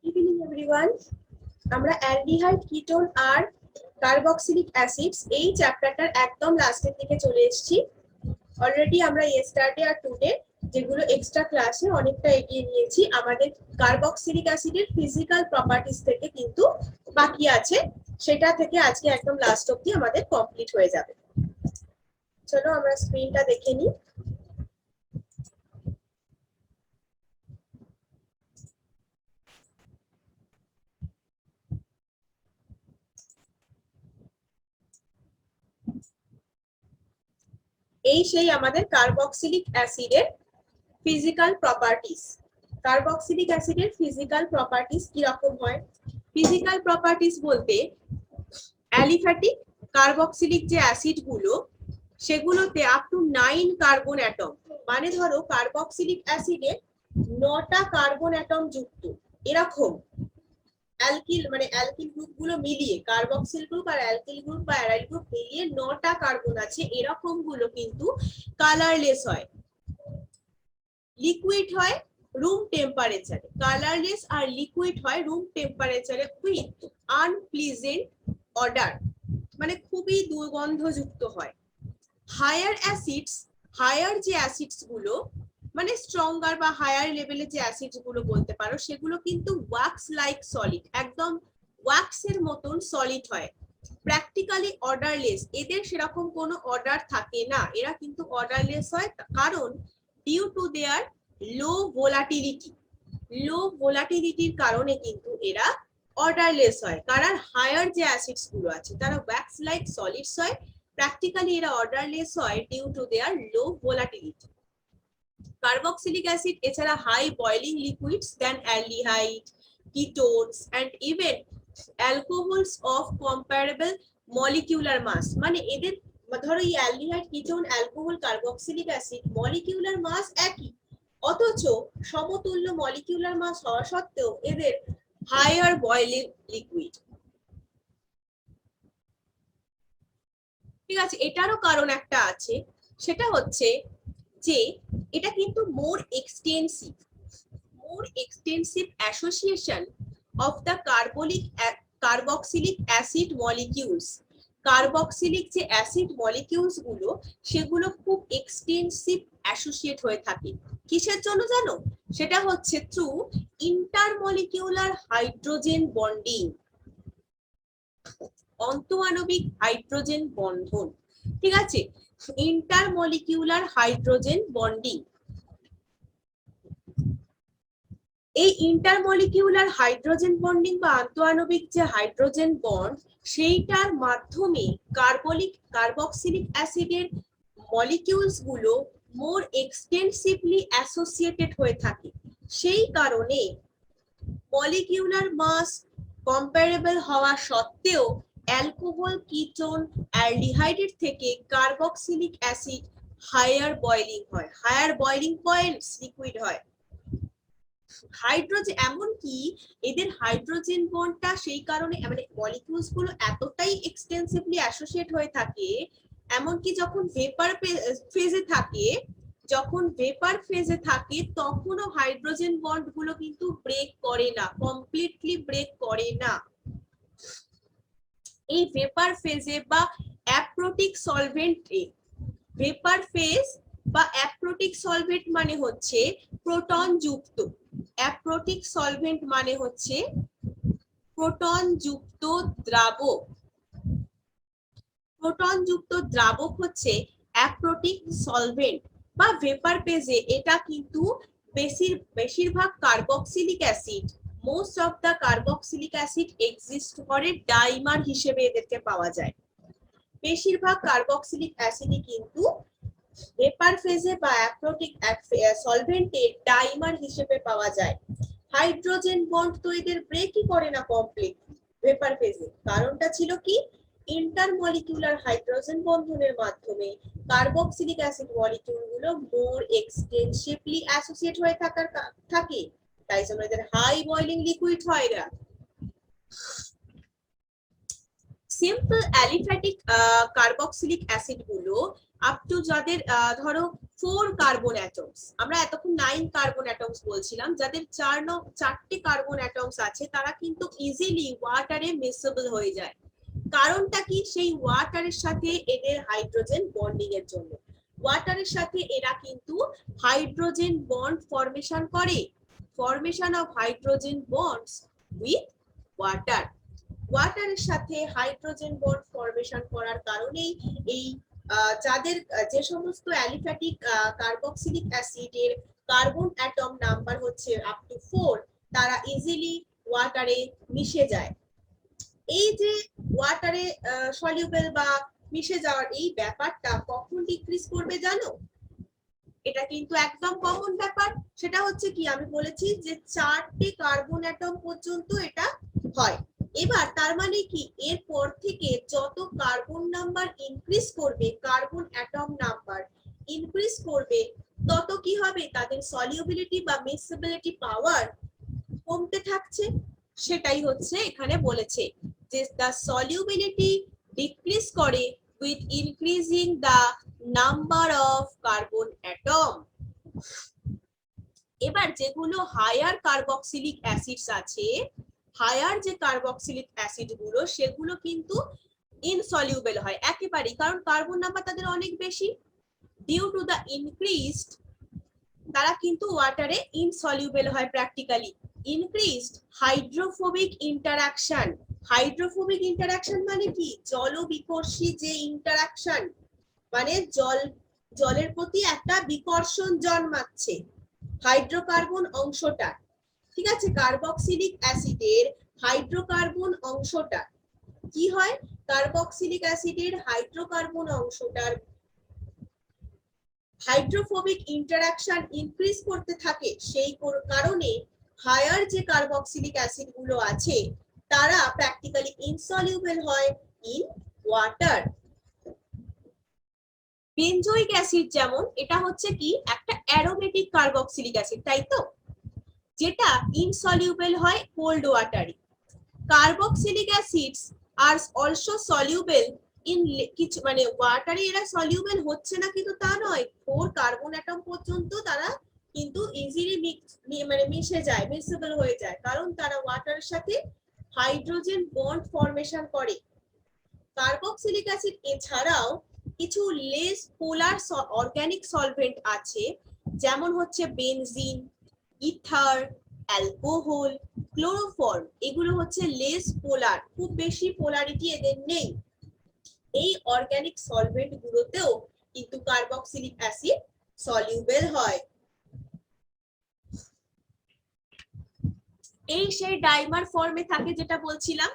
Evening everyone. আমরা aldehyde, ketone আর carboxylic acids এই চ্যাপ্টারটার একদম লাস্টের দিকে চলে এসেছি। অলরেডি আমরা ইয়েস্টারডে আর টুডে যেগুলো এক্সট্রা ক্লাসে অনেকটা এগিয়ে নিয়েছি। আমাদের কার্বক্সিলিক অ্যাসিডের ফিজিক্যাল প্রপার্টিস থেকে কিন্তু বাকি আছে, সেটা থেকে আজকে একদম লাস্ট অবধি আমাদের কমপ্লিট হয়ে যাবে। চলো আমরা স্ক্রিনটা দেখে নিই। এই সেই আমাদের কার্বক্সিলিক অ্যাসিডের ফিজিক্যাল প্রপার্টিস। কার্বক্সিলিক অ্যাসিডের ফিজিক্যাল প্রপার্টিস কি রকম হয়? ফিজিক্যাল প্রপার্টিস বলতে অ্যালিফ্যাটিক কার্বক্সিলিক যে অ্যাসিড গুলো সেগুলোতে আপ টু 9 কার্বন অ্যাটম, মানে ধরো কার্বক্সিলিক অ্যাসিডে 9টা কার্বন অ্যাটম যুক্ত এরকম অ্যালকিল মানে অ্যালকিল গ্রুপ গুলো মিলিয়ে, কার্বক্সিল গ্রুপ আর অ্যালকিল গ্রুপ বা অ্যারাইল গ্রুপ মিলিয়ে 9টা কার্বন আছে, এরকম গুলো কিন্তু কালারলেস হয়, লিকুইড হয় রুম টেম্পারেচারে। কালারলেস আর লিকুইড হয় রুম টেম্পারেচারে উইথ আনপ্লিজেন্ট অডার, মানে খুবই দুর্গন্ধযুক্ত হয়। হায়ার অ্যাসিডস, হায়ার যে অ্যাসিডস গুলো মানে স্ট্রঙ্গার বা হায়ার লেভেলের যে অ্যাসিডস গুলো বলতে পারো, সেগুলো কিন্তু ওয়াক্স লাইক সলিড, একদম ওয়াক্সের মতন সলিড হয়। প্র্যাকটিক্যালি অর্ডারলেস, এদের সেরকম কোনো অর্ডার থাকে না, এরা কিন্তু অর্ডারলেস হয় কারণ due to their low volatility, low ভোলাটিলিটির কারণে কিন্তু এরা অর্ডারলেস হয়। কারণ হায়ার যে অ্যাসিডস গুলো আছে তারা ওয়্যাক্স লাইক সলিডস হয়, প্র্যাকটিক্যালি এরা অর্ডারলেস হয় due to their low volatility. Carboxylic acid এছাড়া high boiling liquids than aldehyde, ketones and even alcohols of comparable molecular mass, মানে এদের ধরো এই aldehyde, ketone, alcohol, carboxylic acid molecular mass একই, অথচ সমতুল্য মলিকিউলার মাস হওয়া সত্ত্বেও এদের হায়ার বয়লিং লিকুইড। ঠিক আছে, এটারও কারণ একটা আছে, সেটা হচ্ছে যে এটা কিন্তু more extensive association of the carboxylic acid molecules. Carboxylic যে অ্যাসিড মলিকিউলস গুলো সেগুলো খুব এক্সটেন্সিভ অ্যাসোসিয়েট হয়ে থাকে। কিসের জন্য জানো? সেটা হচ্ছে থ্রু ইন্টারমলিকিউলার হাইড্রোজেন বন্ডিং, অন্তঃআণবিক হাইড্রোজেন বন্ধন। ঠিক আছে, ইন্টারমলিকিউলার হাইড্রোজেন বন্ডিং, এই ইন্টারমলিকিউলার হাইড্রোজেন বন্ডিং বা আন্তঃআণবিক যে হাইড্রোজেন বন্ড, সেইটার মাধ্যমে কার্বক্সিলিক অ্যাসিডের মলিকিউলস গুলো মোর এক্সটেন্সিভলি অ্যাসোসিয়েটেড হয়ে থাকে। সেই কারণে মলিকিউলার মাস কম্পারেবল হওয়া সত্ত্বেও অ্যালকোহল, কিটোন, অ্যালডিহাইডের থেকে কার্বক্সিলিক অ্যাসিড হায়ার বয়লিং হয়, হায়ার বয়লিং পয়েন্টস লিকুইড হয়। হাইড্রোজেন, এমনকি এদের হাইড্রোজেন বন্ডটা সেই কারণে মানে মলিকিউলস গুলো এতটাই এক্সটেন্সিভলি অ্যাসোসিয়েট হয়ে থাকে, এমনকি যখন ভেপার ফেজে থাকে তখনও হাইড্রোজেন বন্ড গুলো কিন্তু ব্রেক করে না, কমপ্লিটলি ব্রেক করে না। এই ভেপার ফেজে বা অ্যাপ্রোটিক সলভেন্টে, ভেপার ফেজ বা অ্যাপ্রোটিক সলভেন্ট মানে হচ্ছে প্রোটন যুক্ত, অ্যাপ্রোটিক সলভেন্ট মানে হচ্ছে প্রোটন যুক্ত দ্রাবক, প্রোটন যুক্ত দ্রাবক হচ্ছে অ্যাপ্রোটিক সলভেন্ট বা ভেপার ফেজে এটা কিন্তু বেশিরভাগ carboxylic acid, most of the carboxylic acid exist করে ডাইমার হিসেবে এদেরকে পাওয়া যায়। বেশিরভাগ কার্বক্সিলিক অ্যাসিডই কিন্তু ভেপার ফেজে বা অ্যাপ্রোটিক সলভেন্টে ডাইমার হিসেবে পাওয়া যায়। হাইড্রোজেন বন্ড তো এদের ব্রেকই করে না কমপ্লিট ভেপার ফেজে। কারণটা ছিল কি? ইন্টারমলিকিউলার হাইড্রোজেন বন্ধনের মাধ্যমে কার্বক্সিলিক অ্যাসিড মলিকিউল গুলো মোর এক্সটেন্সিভলি অ্যাসোসিয়েট হয়ে থাকে, তাই জন্য এদের হাই বয়লিং লিকুইড হয় এরা। সিম্পল অ্যালিফ্যাটিক কার্বক্সিলিক অ্যাসিড গুলো আপ টু যাদের ধরো 4 কার্বন অ্যাটমস, আমরা এতক্ষণ 9 কার্বন অ্যাটমস বলছিলাম, যাদের 4টে কার্বন অ্যাটমস আছে তারা কিন্তু ইজিলি ওয়াটারে মিসেবল হয়ে যায়। কারণটা কি? সেই ওয়াটারের সাথে এদের হাইড্রোজেন বন্ডিং এর জন্য। ওয়াটারের সাথে এরা কিন্তু হাইড্রোজেন বন্ড ফরমেশন করে, formation of hydrogen bonds with water. ওয়াটারের সাথে হাইড্রোজেন বন্ড ফরমেশন করার কারণেই এই যাদের যে সমস্ত অ্যালিফ্যাটিক কার্বক্সিলিক অ্যাসিডের কার্বন অ্যাটম নাম্বার হচ্ছে আপ টু 4, তারা ইজিলি ওয়াটারে মিশে যায়। এই যে ওয়াটারে সলিউবল বা মিশে যাওয়ার এই ব্যাপারটা কখন ডিক্রিজ করবে জানো? এটা কিন্তু একদম কমন ব্যাপার। সেটা হচ্ছে কি, আমি বলেছি যে 4টে কার্বন অ্যাটম পর্যন্ত এটা হয়। এবার তার মানে কি, এরপর থেকে যত কার্বন নাম্বার ইনক্রিজ করবে, কার্বন অ্যাটম নাম্বার ইনক্রিজ করবে, তত কি হবে? তাদের সলিউবিলিটি বা মিক্সেবিলিটি পাওয়ার কমতে থাকছে। সেটাই হচ্ছে এখানে বলেছে যে the solubility decrease করে with increasing the number of carbon atom। এবার যেগুলো হায়ার কার্বক্সিলিক অ্যাসিডস আছে, হায়ার যে কার্বক্সিলিক অ্যাসিড গুলো, সেগুলো কিন্তু ইনসলিউবল হয় একেবারেই, কারণ কার্বন নাম্বার তাদের অনেক বেশি। ডিউ টু দ্য ইনক্রিজড, তারা কিন্তু ওয়াটারে ইনসলিউবল হয় practically. Increased hydrophobic interaction. Hydrophobic interaction মানে কি? জলবিকর্ষী যে ইন্টারঅ্যাকশন, মানে জলের প্রতি একটা বিকর্ষণ জন্মাচ্ছে হাইড্রোকার্বন অংশটা। ঠিক আছে, কার্বক্সিলিক অ্যাসিডের হাইড্রোকার্বন অংশটা কি হয়? কার্বক্সিলিক অ্যাসিডের হাইড্রোকার্বন অংশটার হাইড্রোফোবিক ইন্টারঅ্যাকশন ইনক্রিজ করতে থাকে। সেই কারণে হায়ার যে কার্বক্সিলিক অ্যাসিড গুলো আছে তারা প্র্যাকটিক্যালি ইনসলিউবল হয় ইন ওয়াটার। বেনজোইক অ্যাসিড যেমন, এটা হচ্ছে কি একটা অ্যারোমেটিক কার্বক্সিলিক অ্যাসিড, তাই তো, যেটা ইনসলিউবল হয় কোল্ড ওয়াটারে। কার্বক্সিলিক অ্যাসিডস আর অলসো সলিউবল ইন কিছু, মানে ওয়াটারে এরা সলিউবল হচ্ছে না কিন্তু তা নয়, 4 কার্বন অ্যাটম পর্যন্ত তারা কিন্তু ইজিলি মানে মিশে যায়, মিক্সেবল হয়ে যায়, কারণ তারা ওয়াটারের সাথে হাইড্রোজেন বন্ড ফরমেশন করে। কার্বক্সিলিক অ্যাসিড এছাড়াও কিছু লেস পোলার অর্গানিক সলভেন্ট আছে, যেমন হচ্ছে বেনজিন, ইথার, অ্যালকোহল, ক্লোরোফর্ম। এগুলো হচ্ছে লেস পোলার, খুব বেশি পোলারিটি এদের নেই। এই অর্গানিক সলভেন্ট গুলোতেও কিন্তু কার্বক্সিলিক অ্যাসিড সলিউবল হয়। এই সেই ডাইমার ফর্মে থাকে, যেটা বলছিলাম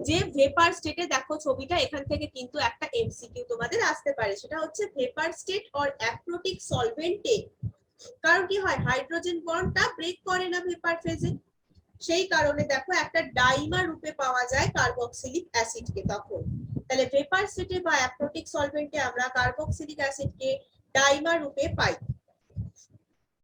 যে ভেপার স্টেটে। দেখো ছবিটা, এখান থেকে কিন্তু একটা এমসিকিউ তোমাদের আসতে পারে, সেটা হচ্ছে ভেপার স্টেট অর অ্যাক্রোটিক সলভেন্টে, কারণ কি হয়, হাইড্রোজেন বন্ডটা ব্রেক করে না ভেপার ফেজে, সেই কারণে দেখো একটা ডাইমার রূপে পাওয়া যায় কার্বক্সিলিক অ্যাসিডকে তখন। তাহলে ভেপার স্টেটে বা অ্যাক্রোটিক সলভেন্টে আমরা কার্বক্সিলিক অ্যাসিডকে ডাইমার রূপে পাই।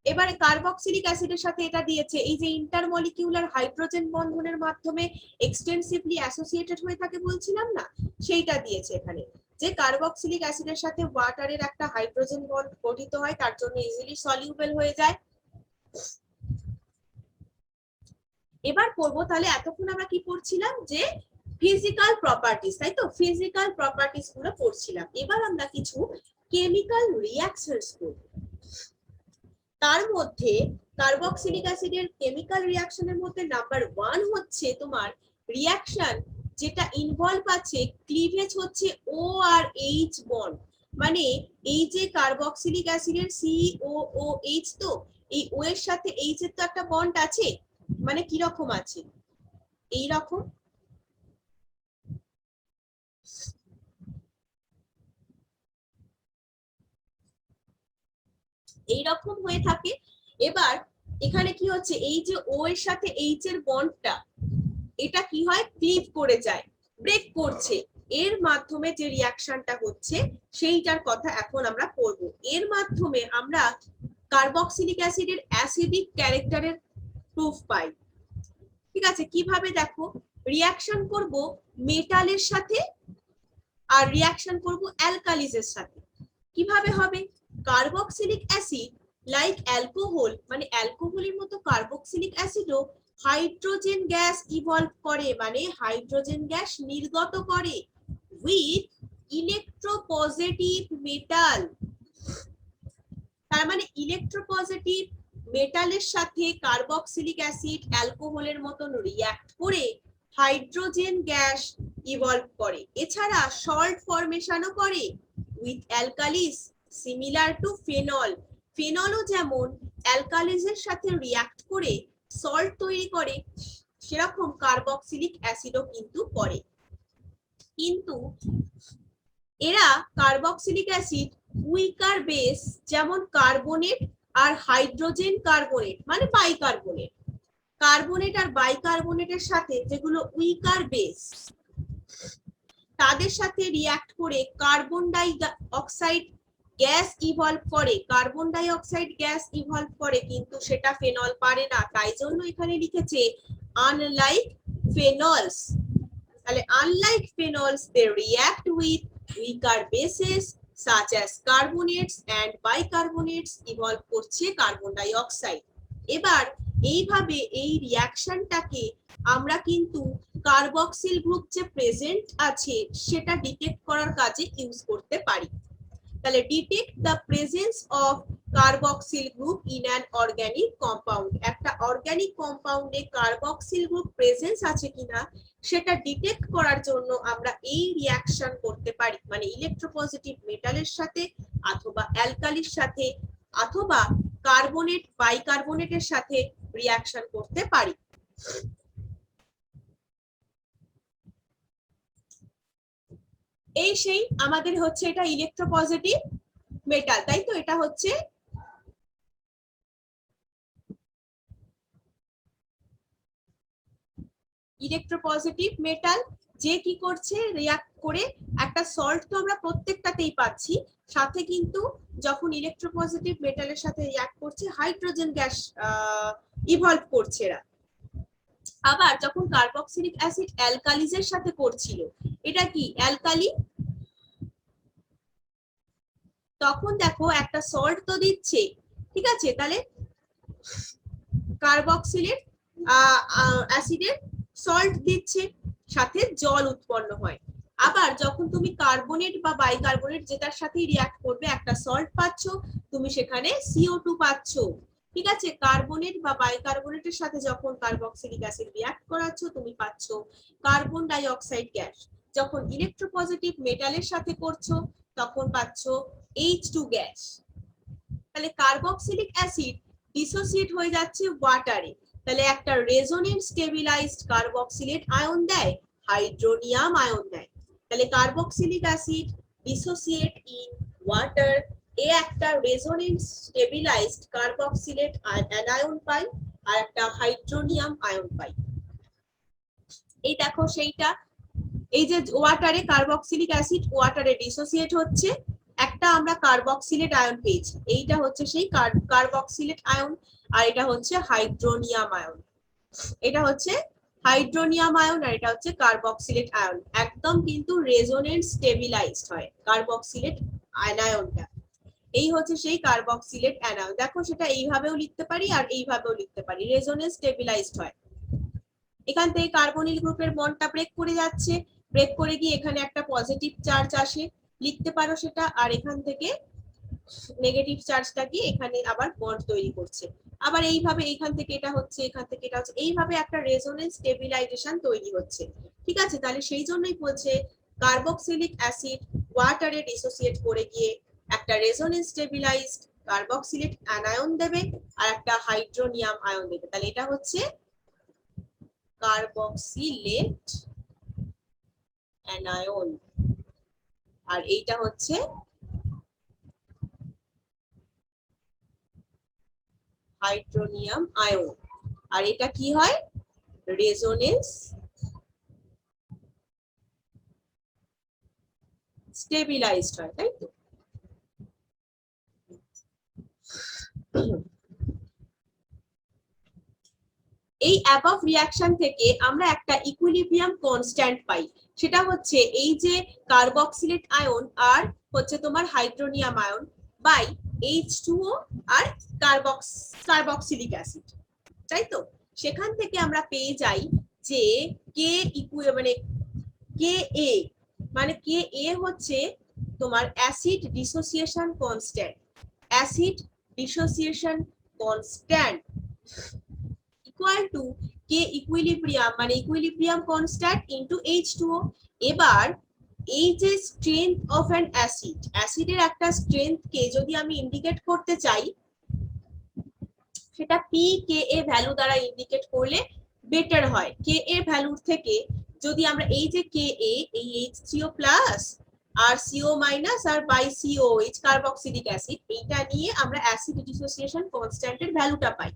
এবারে কার্বক্সিলিক অ্যাসিডের সাথে এটা দিয়েছে, এই যে ইন্টারমলিকিউলার হাইড্রোজেন বন্ধনের মাধ্যমে এক্সটেন্সিভলি অ্যাসোসিয়েটেড হয়ে থাকে বলছিলাম না, সেইটা দিয়েছে এখানে, যে কার্বক্সিলিক অ্যাসিডের সাথে ওয়াটারের একটা হাইড্রোজেন বন্ড গঠিত হয়, তার জন্য ইজিলি সলিউবল হয়ে যায়। এবার করব, তাহলে এতক্ষণ আমরা কি পড়ছিলাম? যে ফিজিক্যাল প্রপার্টিজ, তাই তো, ফিজিক্যাল প্রপার্টিজ গুলো পড়ছিলাম। এবার আমরা কিছু কেমিক্যাল রিঅ্যাকশনস করব। তার মধ্যে কার্বক্সিলিক অ্যাসিডের কেমিক্যাল রিঅ্যাকশনের মধ্যে নাম্বার 1 হচ্ছে তোমার রিঅ্যাকশন যেটা ইনভলভ আছে ক্লিভেজ হচ্ছে ও আর এইচ বন্ড। মানে এই যে কার্বক্সিলিক অ্যাসিডের COOH, তো এই ও এর সাথে এইচ এর তো একটা বন্ড আছে, মানে কি রকম আছে? এই রকম, এইরকম হয়ে থাকে। এবার এখানে কি হচ্ছে, এই যে ও এর সাথে এইচ এর বন্ডটা, এটা কি হয়, ক্লিভ করে যায়, ব্রেক করছে। এর মাধ্যমে যে রিঅ্যাকশনটা হচ্ছে সেইটার কথা এখন আমরা পড়ব। এর মাধ্যমে আমরা কার্বক্সিলিক অ্যাসিডের অ্যাসিডিক ক্যারেক্টারের প্রুফ পাই। ঠিক আছে, কিভাবে? দেখো, রিঅ্যাকশন করব মেটালের সাথে আর রিঅ্যাকশন করব অ্যালকালিজের সাথে। কিভাবে হবে? কার্বক্সিলিক অ্যাসিড লাইক অ্যালকোহল, মানে অ্যালকোহলের মতো কার্বক্সিলিক অ্যাসিডও হাইড্রোজেন গ্যাস ইভলভ করে, মানে হাইড্রোজেন গ্যাস নির্গত করে উইথ ইলেকট্রোপজিটিভ মেটাল। তার মানে ইলেকট্রোপজিটিভ মেটালের সাথে কার্বক্সিলিক অ্যাসিড অ্যালকোহলের মতন রিঅ্যাক্ট করে হাইড্রোজেন গ্যাস ইভলভ করে। এছাড়া সল্ট ফরমেশনও করে with alkalis similar to phenol. ফেনলও যেমন অ্যালকালিসের সাথে রিঅ্যাক্ট করে সল্ট তৈরি করে, সেরকম কার্বক্সিলিক অ্যাসিডও কিন্তু করে। কিন্তু এরা কার্বক্সিলিক অ্যাসিড উইকার বেস, যেমন কার্বনেট আর হাইড্রোজেন কার্বনেট মানে বাইকার্বনেট, কার্বনেট আর বাইকার্বনেটের সাথে যেগুলো উইকার বেস, তাদের সাথে রিঅ্যাক্ট করে carbon die oxide gas evolve করে, carbon die oxide gas evolve করে, কিন্তু সেটা ফেনল পারে না। তাই জন্য এখানে লিখেছে আনলাইক ফেনলস। তাহলে unlike phenols they react with weaker bases such as carbonates and bicarbonates evolve করছে কার্বন ডাই অক্সাইড। এবার এইভাবে এই রিঅ্যাকশনটাকে আমরা কিন্তু কার্বক্সিল গ্রুপ যে প্রেজেন্ট আছে সেটা ডিটেক্ট করার কাজে ইউজ করতে পারি। তাহলে detect the presence of carboxyl group in an organic compound, একটা অর্গানিক কম্পাউন্ডে কার্বক্সিল গ্রুপ প্রেজেন্স আছে কিনা সেটা ডিটেক্ট করার জন্য আমরা এই রিঅ্যাকশন করতে পারি, মানে ইলেকট্রোপজিটিভ মেটালের সাথে অথবা অ্যালকালির সাথে অথবা কার্বনেট বাইকার্বনেটের সাথে রিঅ্যাকশন করতে পারি। এই সেই আমাদের হচ্ছে এটা ইলেকট্রোপজিটিভ মেটাল, তাই তো? এটা হচ্ছে ইলেকট্রোপজিটিভ মেটাল, যে কি করছে রিঅ্যাক্ট করে একটা সল্ট তো আমরা প্রত্যেকটাতেই পাচ্ছি, সাথে কিন্তু যখন ইলেকট্রোপজিটিভ মেটালের সাথে রিঅ্যাক্ট করছে হাইড্রোজেন গ্যাস ইভলভ করছে এরা। আবার যখন কার্বক্সিলিক অ্যাসিড অ্যালকালিজের সাথে করছিল, এটা কি অ্যালকালি, তখন দেখো একটা সল্ট তো দিচ্ছে, ঠিক আছে? তাহলে কার্বক্সিলেট অ্যাসিডের সল্ট দিচ্ছে, সাথে জল উৎপন্ন হয়। আবার যখন তুমি কার্বনেট বা বাইকার্বনেট যেটার সাথে রিঅ্যাক্ট করবে একটা সল্ট পাচ্ছ, তুমি সেখানে CO2 পাচ্ছ, ঠিক আছে? কার্বনেট বা বাইকার্বনেটের সাথে যখন কার্বক্সিলিক অ্যাসিড রিঅ্যাক্ট করাচ্ছ তুমি পাচ্ছ কার্বন ডাই অক্সাইড গ্যাস। যখন ইলেকট্রোপজিটিভ মেটালের সাথে করছো তখন পাচ্ছ H2 গ্যাস। তাহলে কার্বক্সিলিক অ্যাসিড ডিসোসিয়েট হয়ে যাচ্ছে ওয়াটারে, তাহলে একটা রেজোনেন্স স্টেবিলাইজড কার্বক্সিলেট আয়ন দেয়, হাইড্রোনিয়াম আয়ন দেয়। তাহলে carboxylic acid dissociate in water, এ একটা রেজোনেন্স স্টেবিলাইজড কার্বক্সিলেট অ্যানায়ন পাই আর একটা হাইড্রোনিয়াম আয়ন পাই। এই দেখো সেইটা, এই যে ওয়াটারে কার্বক্সিলিক অ্যাসিড ওয়াটারে ডিসোসিয়েট হচ্ছে, একটা আমরা কার্বক্সিলেট আয়ন পেয়েছি, এইটা হচ্ছে সেই কার্বক্সিলেট আয়ন, আর এটা হচ্ছে হাইড্রোনিয়াম আয়ন। এটা হচ্ছে হাইড্রোনিয়াম আয়ন আর এটা হচ্ছে কার্বক্সিলেট আয়ন, একদম কিন্তু রেজোনেন্স স্টেবিলাইজড হয় কার্বক্সিলেট আয়নটা। এই হচ্ছে সেই কার্বক্সিলেট আয়ন। দেখো সেটা এইভাবেও লিখতে পারি আর এইভাবেও লিখতে পারি, রেজোনেন্স স্টেবিলাইজড হয়। এখান থেকে কার্বনিল গ্রুপের বন্ডটা ব্রেক করে যাচ্ছে, ব্রেক করে গিয়ে এখানে একটা পজিটিভ চার্জ আসে, লিখতে পারো সেটা, আর এখান থেকে নেগেটিভ চার্জটা কি এখানে আবার বন্ড তৈরি করছে। আবার এইভাবে এখান থেকে এটা হচ্ছে, এখান থেকে এটা হচ্ছে, এইভাবে একটা রেজোনেন্স স্টেবিলাইজেশন তৈরি হচ্ছে, ঠিক আছে? তাহলে সেই জন্যই বলছে কার্বক্সিলিক অ্যাসিড ওয়াটারে ডিসোসিয়েট করে গিয়ে একটা রেজোনেন্স স্টেবিলাইজড কার্বক্সিলেট অ্যানায়ন দেবে আর একটা হাইড্রোনিয়াম আয়ন দেবে। তাহলে এটা হচ্ছে কার্বক্সিলেট অ্যানায়ন আর এইটা হচ্ছে হাইড্রোনিয়াম আয়ন, আর এটা কি হয় রেজোনেন্স স্টেবিলাইজড হয়, তাই তো? এই অ্যাবভ রিঅ্যাকশন থেকে আমরা একটা ইকুইলিব্রিয়াম কনস্ট্যান্ট পাই, সেটা হচ্ছে এই যে কার্বক্সিলেট আয়ন আর হচ্ছে তোমার হাইড্রোনিয়াম আয়ন বাই H2O আর কার্বক্সিলিক অ্যাসিড, তাই তো? সেখান থেকে আমরা পেয়ে যাই যে কে মানে কে এ, মানে কে এ হচ্ছে তোমার acid dissociation constant, acid dissociation constant equal to K equilibrium মানে ইকুইলিব্রিয়াম কনস্ট্যান্ট ইনটু H2O। এবার এই যে স্ট্রেংথ অফ অ্যান অ্যাসিড, অ্যাসিডের একটা স্ট্রেংথ কে যদি আমি ইন্ডিকেট করতে চাই, সেটা পি কে এ ভ্যালু দ্বারা ইন্ডিকেট করলে বেটার হয়। কে এর ভ্যালুর থেকে যদি আমরা এই যে কে এ, এই H3O প্লাস আর CO মাইনাস আর বাই COH কার্বক্সিলিক অ্যাসিড, এইটা নিয়ে আমরা অ্যাসিড ডিসোসিয়েশন কনস্ট্যান্টের ভ্যালুটা পাই।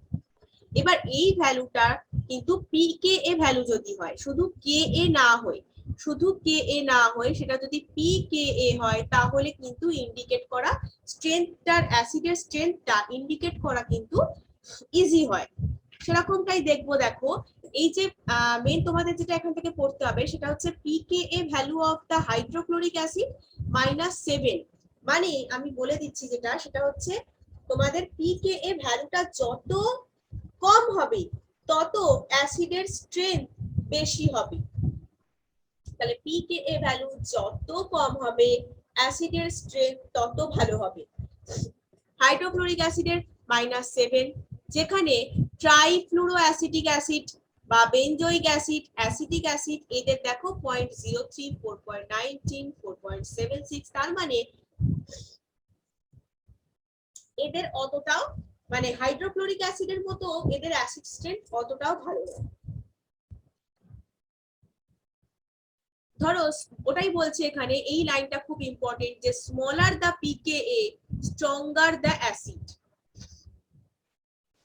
এবার এই ভ্যালুটা কিন্তু পিকেএ ভ্যালু যদি হয়, শুধু কে এ না হয়, শুধু কে এ না হয়, সেটা যদি পিকেএ হয় তাহলে কিন্তু ইন্ডিকেট করা স্ট্রেংথটার, অ্যাসিডের স্ট্রেংথটা ইন্ডিকেট করা কিন্তু ইজি হয়। সেরকমটাই দেখবো। দেখো এই যে মেন তোমাদের যেটা এখান থেকে পড়তে হবে সেটা হচ্ছে pKa value of the hydrochloric acid -7, মানে আমি বলে দিচ্ছি যেটা, সেটা হচ্ছে তোমাদের পিকেএ ভ্যালুটা যত কম হবে তত অ্যাসিডের স্ট্রেংথ বেশি হবে। তাহলে পিকেএ ভ্যালু যত কম হবে অ্যাসিডের স্ট্রেংথ তত ভালো হবে। হাইড্রোক্লোরিক অ্যাসিডের -7, যেখানে ট্রাইফ্লুরো অ্যাসিটিক অ্যাসিড বা বেনজোইক অ্যাসিড, অ্যাসিটিক অ্যাসিড, এদের দেখো 0.03, 4.19, 4.76, তার মানে এদের অতটাও, মানে হাইড্রোক্লোরিক অ্যাসিডের মতো এদের অ্যাসিড স্ট্রেংথ অতটাও ভালো না। ধরো ওটাই বলছে এখানে, এই লাইনটা খুব ইম্পর্টেন্ট, যে smaller the pKa stronger the acid.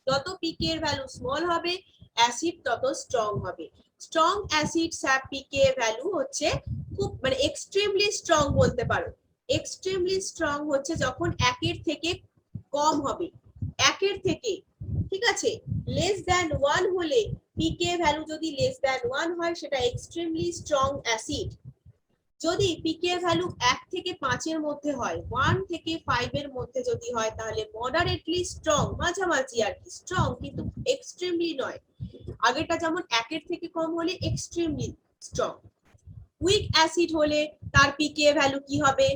যত পিকে এর ভ্যালু স্মল হবে অ্যাসিড তত স্ট্রং হবে। স্ট্রং অ্যাসিড স্যাপ পিকে ভ্যালু হচ্ছে খুব, মানে এক্সট্রিমলি স্ট্রং বলতে পারো। এক্সট্রিমলি স্ট্রং হচ্ছে যখন একের থেকে কম হবে, একের থেকে, ঠিক আছে, লেস দ্যান 1 হলে, পিকে ভ্যালু যদি লেস দ্যান 1 হয় সেটা এক্সট্রিমলি স্ট্রং অ্যাসিড। যদি পিকে ভ্যালু 1 থেকে 5 এর মধ্যে হয়, 1 থেকে 5 এর মধ্যে যদি হয়, তাহলে মডারেটলি স্ট্রং, মাঝামাঝি আর কি, স্ট্রং কিন্তু এক্সট্রিমলি নয়। আগেটা যেমন 1 এর থেকে কম হলে এক্সট্রিমলি স্ট্রং। উইক অ্যাসিড হলে তার পিকে ভ্যালু কি হবে,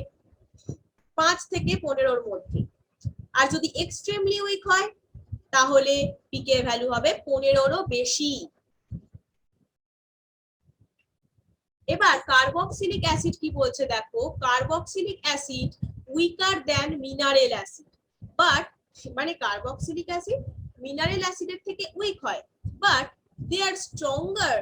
5 থেকে 15 এর মধ্যে। আর যদি এক্সট্রিমলি উইক হয় তাহলে পিকে ভ্যালু হবে 15 এরও বেশি। এবার কার্বক্সিলিক অ্যাসিড কি বলছে দেখো, carboxylic acid weaker than mineral acid, but, মানে কার্বক্সিলিক অ্যাসিড মিনারেল অ্যাসিডের থেকে উইক হয়, but they are stronger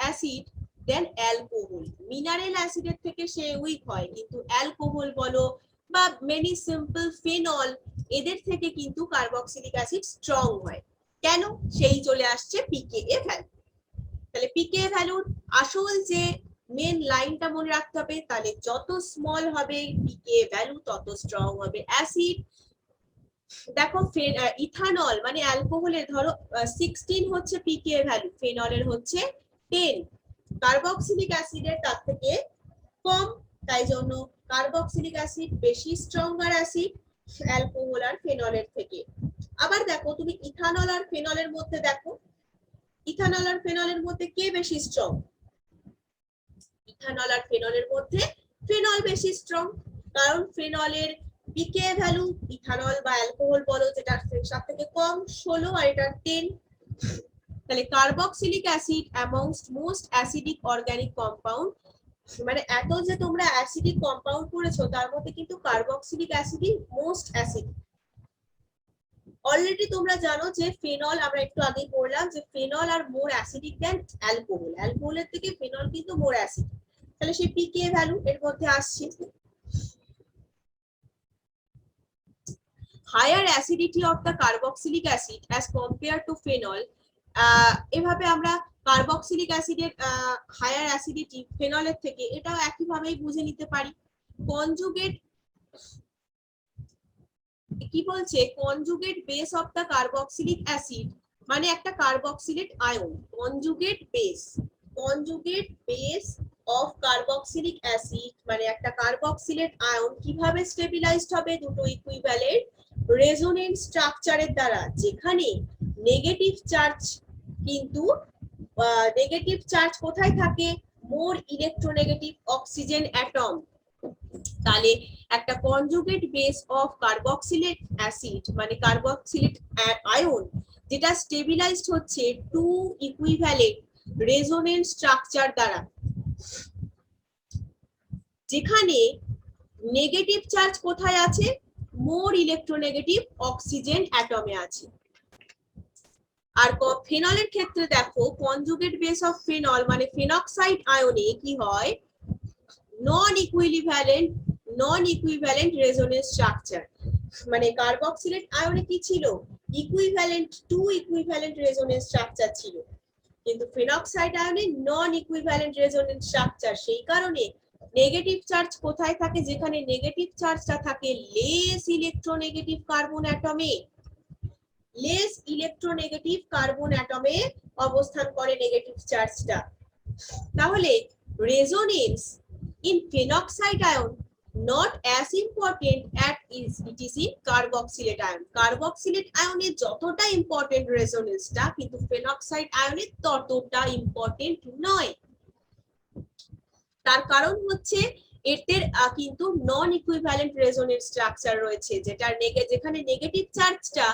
acid than alcohol. Mineral অ্যাসিডের থেকে সে উইক হয়, কিন্তু অ্যালকোহল বলো বা মেনি সিম্পল ফেনল, এদের থেকে কিন্তু কার্বক্সিলিক অ্যাসিড স্ট্রং হয়। কেন? সেই চলে আসছে পিকেএ ভ্যালু। তাহলে পিকেএ ভ্যালুর আসল যে মেন লাইনটা মনে রাখতে হবে, তাহলে যত স্মল হবে পিকেএ ভ্যালু তত স্ট্রং হবে অ্যাসিড। দেখো ইথানল মানে অ্যালকোহলের ধরো 16 হচ্ছে পিকেএ ভ্যালু, ফেনলের হচ্ছে 10, কার্বক্সিলিক অ্যাসিডের তার থেকে কম, তাই জন্য কার্বক্সিলিক অ্যাসিড বেশি স্ট্রঙ্গার অ্যাসিড অ্যালকোহল আর ফেনলের থেকে। আবার দেখো তুমি ইথানল আর ফেনলের মধ্যে দেখো, ইথানল আর ফেনলের মধ্যে কে বেশি স্ট্রং? ইথানল আর ফেনলের মধ্যে ফেনল বেশি স্ট্রং, কারণ ফেনলের পিকে ভ্যালু, ইথানল বা অ্যালকোহল বলো যেটা সব থেকে কম 16 আর এটা 10। তাহলে carboxylic acid amongst most acidic organic compound, মানে এত যে তোমরা অ্যাসিডিক কম্পাউন্ড পড়েছো তার মধ্যে কিন্তু কার্বক্সিলিক অ্যাসিডই মোস্ট অ্যাসিডিক। অলরেডি তোমরা জানো যে ফেনল, আমরা একটু আগে পড়লাম যে ফেনল আর মোর অ্যাসিডিক দেন অ্যালকোহল, অ্যালকোহলের থেকে ফেনল কিন্তু মোর অ্যাসিড। তাহলে সেই পিকে ভ্যালু এর মধ্যে আসছে। Higher acidity of the carboxylic acid as compare to phenol, এভাবে আমরা কার্বক্সিলিক অ্যাসিডের হায়ার অ্যাসিডিটি ফেনলের থেকে, এটাও একইভাবেই বুঝে নিতে পারি। কনজুগেট কি বলছে, conjugate base of the carboxylic acid মানে একটা carboxylate ion, conjugate base of carboxylic acid, মানে একটা কার্বক্সিলেট আয়ন কিভাবে স্টেবিলাইজড হবে? দুটো ইকুইভ্যালেন্ট রেজোনেন্স স্ট্রাকচারের দ্বারা, যেখানে নেগেটিভ চার্জ কিন্তু নেগেটিভ চার্জ কোথায় থাকে? More electronegative oxygen atom. তাহলে একটা conjugate base of carboxylate acid মানে কার্বক্সিলেট আয়ন যেটা স্টেবিলাইজড হচ্ছে টু ইকুইভ্যালেন্ট রেজোনেন্স স্ট্রাকচার দ্বারা, যেখানে নেগেটিভ চার্জ কোথায় আছে? মোর ইলেকট্রোনেগেটিভ অক্সিজেন অ্যাটমে আছে। আর ফেনলের ক্ষেত্রে দেখো, কনজুগেট বেস অফ ফেনল মানে ফেনক্সাইড আয়নে কি হয়? নন ইকুইভ্যালেন্ট রেজোনেন্স স্ট্রাকচার, মানে কার্বক্সিলেট আয়নে কি ছিল? টু ইকুইভ্যালেন্ট রেজোনেন্স স্ট্রাকচার ছিল, কিন্তু ফেনক্সাইড আয়নে নন ইকুইভ্যালেন্ট রেজোনেন্স স্ট্রাকচার। সেই কারণে নেগেটিভ চার্জ কোথায় থাকে? যেখানে নেগেটিভ চার্জটা থাকে লেস ইলেকট্রোনেগেটিভ কার্বন অ্যাটমে, অবস্থান করে নেগেটিভ চার্জটা। তাহলে resonance in phenoxide ion not as important as it is in carboxylate ion. Carboxylate আয়নে যতটা ইম্পর্টেন্ট রেজোনেন্সটা, কিন্তু ফেনক্সাইড আয়নে ততটা ইম্পর্টেন্ট নয়। তার কারণ হচ্ছে এদের কিন্তু নন ইকুইভ্যালেন্ট রেজোনেন্স স্ট্রাকচার রয়েছে, যেখানে নেগেটিভ চার্জটা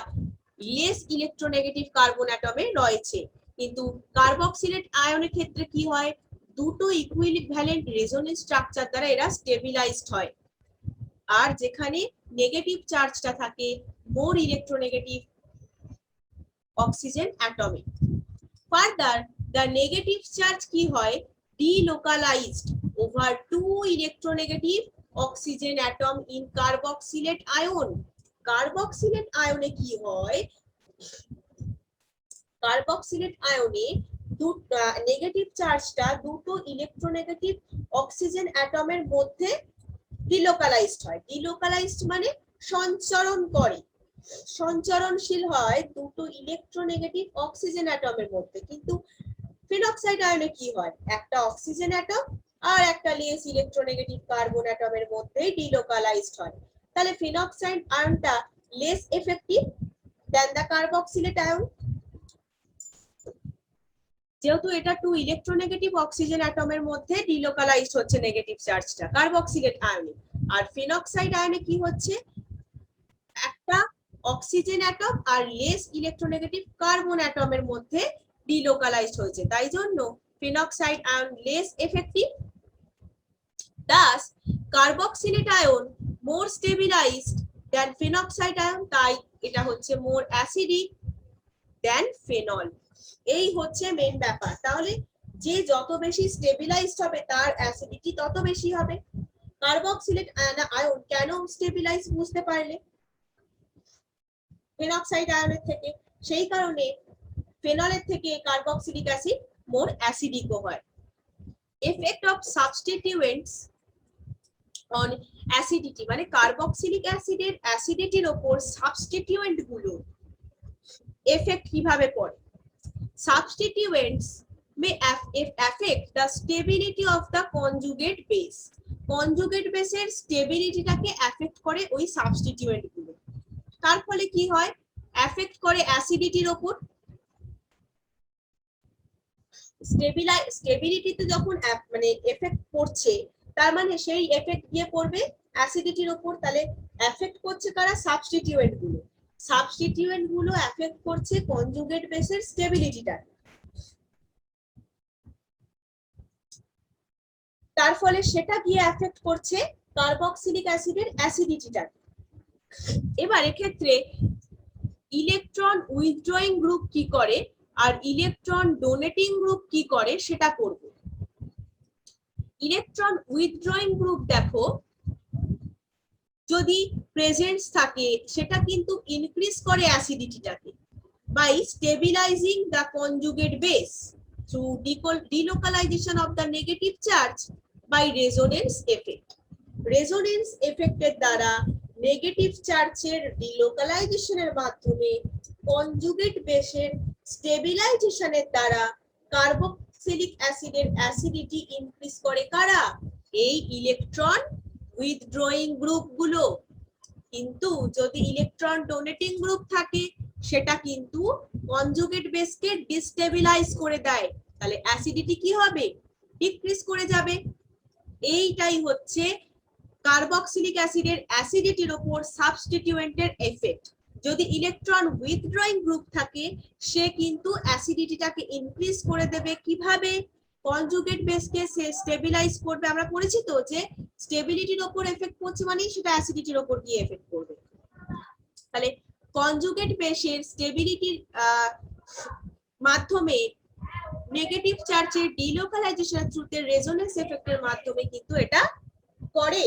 লেস ইলেকট্রোনেগেটিভ কার্বন অ্যাটমে রয়েছে। কিন্তু কার্বক্সিলেট আয়নের ক্ষেত্রে কি হয়? দুটো ইকুইভ্যালেন্ট রেজোনেন্স স্ট্রাকচার দ্বারা এরা স্টেবিলাইজড হয়, আর যেখানে নেগেটিভ চার্জটা থাকে মোর ইলেকট্রোনেগেটিভ অক্সিজেন অ্যাটমে। ফার্দার দ্য নেগেটিভ চার্জ কি হয়? delocalized over two electronegative oxygen atom in carboxylate ion. Carboxylate আয়নে কি হয়? কার্বক্সিলেট আয়নে নেগেটিভ চার্জটা দুটো ইলেকট্রোনেগেটিভ অক্সিজেন অ্যাটমের মধ্যে ডিলোকালাইজড হয়। ডিলোকালাইজড মানে সঞ্চরণ করে, সঞ্চরণশীল হয় দুটো ইলেকট্রোনেগেটিভ অক্সিজেন অ্যাটমের মধ্যে। কিন্তু ফেনক্সাইড আয়নে কি হয়? একটা অক্সিজেন অ্যাটম আর একটা লেস ইলেকট্রোনেগেটিভ কার্বন অ্যাটমের মধ্যে ডিলোকালাইজড হয়। তাহলে ফেনক্সাইড আয়নটা less effective than the carboxylate ion, যেহেতু এটা টু ইলেকট্রোনেগেটিভ অক্সিজেন অ্যাটমের মধ্যে ডিলোকালাইজড হচ্ছে নেগেটিভ চার্জটা কার্বক্সিলেট আয়নে। আর ফেনক্সাইড আয়নে কি হচ্ছে? একটা অক্সিজেন অ্যাটম আর লেস ইলেকট্রোনেগেটিভ কার্বন অ্যাটমের মধ্যে ডিলোকালাইজড হয়েছে, তাই জন্য phenoxide ion less effective. Thus carboxylate ion more stabilised than phenoxide ion, তাই এটা হচ্ছে মোর অ্যাসিডিক দ্যান ফেনল। এই হচ্ছে মেইন ব্যাপার। তাহলে যে যত বেশি স্টেবিলাইজড হবে তার অ্যাসিডিটি তত বেশি হবে। কার্বক্সিলেট আয়ন কেন স্টেবিলাইজ বুঝতে পারলে ফেনক্সাইড আয়নের থেকে, সেই কারণে ফেনলের থেকে কার্বক্সিলিক অ্যাসিড মোর অ্যাসিডিকও হয়। এফেক্ট অফ সাবস্টিটিউয়েন্টস অন অ্যাসিডিটি মানে কার্বক্সিলিক অ্যাসিডের অ্যাসিডিটির উপর সাবস্টিটিউয়েন্ট গুলো এফেক্ট কিভাবে পড়ে? সাবস্টিটিউয়েন্টস may affect the stability of the conjugate base. Conjugate বেসের স্টেবিলিটিটাকে এফেক্ট করে ওই সাবস্টিটিউয়েন্ট গুলো। তার ফলে কি হয়? এফেক্ট করে অ্যাসিডিটির উপর। স্টেবিলিটিতে যখন মানে এফেক্ট পড়ছে, তার মানে সেই এফেক্ট গিয়ে পড়বে অ্যাসিডিটির উপর। তাহলে এফেক্ট করছে কারা? সাবস্টিটিউয়েন্ট গুলো। সাবস্টিটিউয়েন্ট গুলো এফেক্ট করছে কনজুগেট বেসের স্টেবিলিটিটা, তার ফলে সেটা গিয়ে এফেক্ট করছে কার্বক্সিলিক অ্যাসিডের অ্যাসিডিটিটা। এবার এক্ষেত্রে ইলেকট্রন উইথড্রয়িং গ্রুপ কি করে আর ইলেকট্রন ডোনেটিং গ্রুপ কি করে সেটা করব। ইলেকট্রন উইথড্রয়িং গ্রুপ দেখো, যদি প্রেজেন্স থাকে সেটা কিন্তু ইনক্রিজ করে অ্যাসিডিটিটাকে by stabilising the conjugate base through delocalization of the negative charge by resonance effect. Resonance এফেক্টের দ্বারা নেগেটিভ চার্জের ডিলোকালাইজেশনের মাধ্যমে কনজুগেট বেসের স্টেবিলাইজেশনের দ্বারা কার্বক্সিলিক অ্যাসিডের অ্যাসিডিটি ইনক্রিজ করে কারা? এই ইলেকট্রন উইথড্রয়িং গ্রুপগুলো। কিন্তু যদি ইলেকট্রন ডোনেটিং গ্রুপ থাকে সেটা কিন্তু কনজুগেট বেসকে ডিস্টেবিলাইজ করে দেয়, তাহলে অ্যাসিডিটি কি হবে? ডিক্রিজ করে যাবে। এইটাই হচ্ছে কার্বক্সিলিক অ্যাসিডের অ্যাসিডিটির উপর সাবস্টিটিউয়েন্টের এফেক্ট। যদি ইলেকট্রন উইথড্রয়িং গ্রুপ থাকে সে কিন্তু অ্যাসিডিটিটাকে ইনক্রিজ করে দেবে। কিভাবে? কনজুগেট বেসকে সে স্টেবিলাইজ করবে। আমরা পড়েছি তো যে স্টেবিলিটির উপর এফেক্ট করছে মানে সেটা অ্যাসিডিটির উপর গিয়ে এফেক্ট করবে। তাহলে কনজুগেট বেসের স্টেবিলিটির মাধ্যমে নেগেটিভ চার্জের ডিলোকালাইজেশন থ্রু দ্য রেজোনেন্স এফেক্টের মাধ্যমে কিন্তু এটা করে।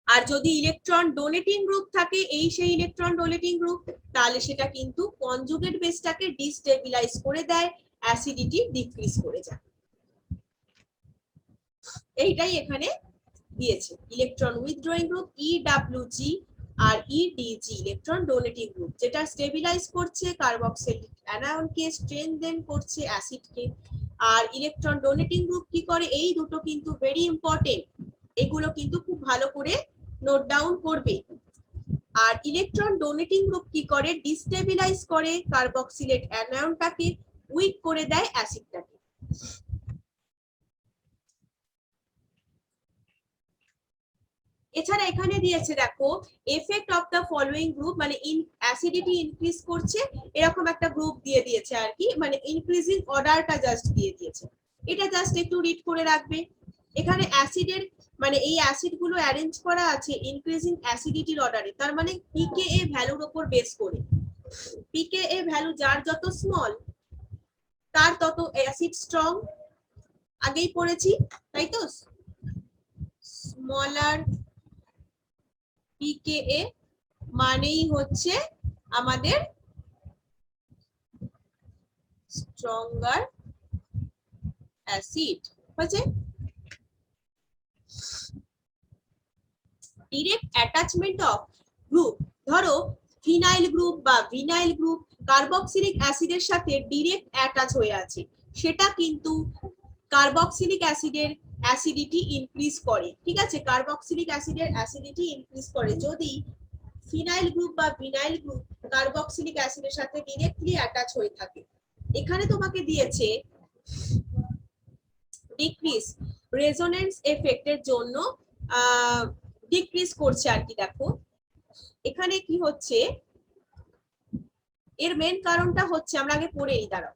আর যদি ইলেকট্রন ডোনেটিং গ্রুপ থাকে, এই সেই ইলেকট্রন ডোনেটিং গ্রুপ, তাহলে সেটা কিন্তু কনজুগেট বেসটাকে ডিস্টেবিলাইজ করে দেয়, অ্যাসিডিটি ডিক্রিজ করে যায়। এইটাই এখানে দিয়েছে। ইলেকট্রন উইথড্রয়িং গ্রুপ EWG আর EDG ইলেকট্রন ডোনেটিং গ্রুপ, যেটা স্টেবিলাইজ করছে কার্বক্সিলিক অ্যানায়নকে, স্ট্রেনথেন করছে অ্যাসিডকে। আর ইলেকট্রন ডোনেটিং গ্রুপ কি করে? এই দুটো কিন্তু ভেরি ইম্পর্টেন্ট, এগুলো কিন্তু খুব ভালো করে নোট ডাউন করবে। আর ইলেকট্রন ডোনেটিং গ্রুপ কি করে? ডিস্টেবিলাইজ করে কার্বক্সিলেট অ্যানায়নটাকে, উইক করে দেয় অ্যাসিডটাকে। এছাড়া এখানে দিয়েছে দেখো effect of the following group, মানে অ্যাসিডিটি ইনক্রিজ করছে এরকম একটা গ্রুপ দিয়ে দিয়েছে আর কি, মানে ইনক্রিজিং অর্ডারটা জাস্ট দিয়ে দিয়েছে। এটা জাস্ট একটু রিড করে রাখবে। এখানে অ্যাসিডের মানে এই অ্যাসিড গুলো অ্যারেঞ্জ করা আছে ইনক্রিজিং অ্যাসিডিটির অর্ডারে, তার মানে পিকেএ ভ্যালুর উপর বেস করে। পিকেএ ভ্যালু যার যত স্মল তার তত অ্যাসিড স্ট্রং, আগেই পড়েছি তাই তো। স্মলার পিকেএ মানেই হচ্ছে আমাদের স্ট্রঙ্গার অ্যাসিড হচ্ছে। ডিরেক্ট অ্যাটাচমেন্ট অফ গ্রুপ, ধরো ফিনাইল গ্রুপ বা ভিনাইল গ্রুপ কার্বক্সিলিক অ্যাসিডের সাথে ডিরেক্ট অ্যাটাচ হয়ে আছে, সেটা কিন্তু কার্বক্সিলিক অ্যাসিডের অ্যাসিডিটি ইনক্রিজ করে। ঠিক আছে, কার্বক্সিলিক অ্যাসিডের অ্যাসিডিটি ইনক্রিজ করে যদি ফিনাইল গ্রুপ বা ভিনাইল গ্রুপ কার্বক্সিলিক অ্যাসিডের সাথে ডিরেক্টলি অ্যাটাচ হয়ে থাকে। এখানে তোমাকে দিয়েছে ডিক্রিজ রেজোনেন্স এফেক্টের জন্য ডিক্রিজ করছে আর কি। দেখো এখানে কি হচ্ছে, এর মেন কারণটা হচ্ছে, আমরা আগে পড়ে নিই, দাঁড়াও।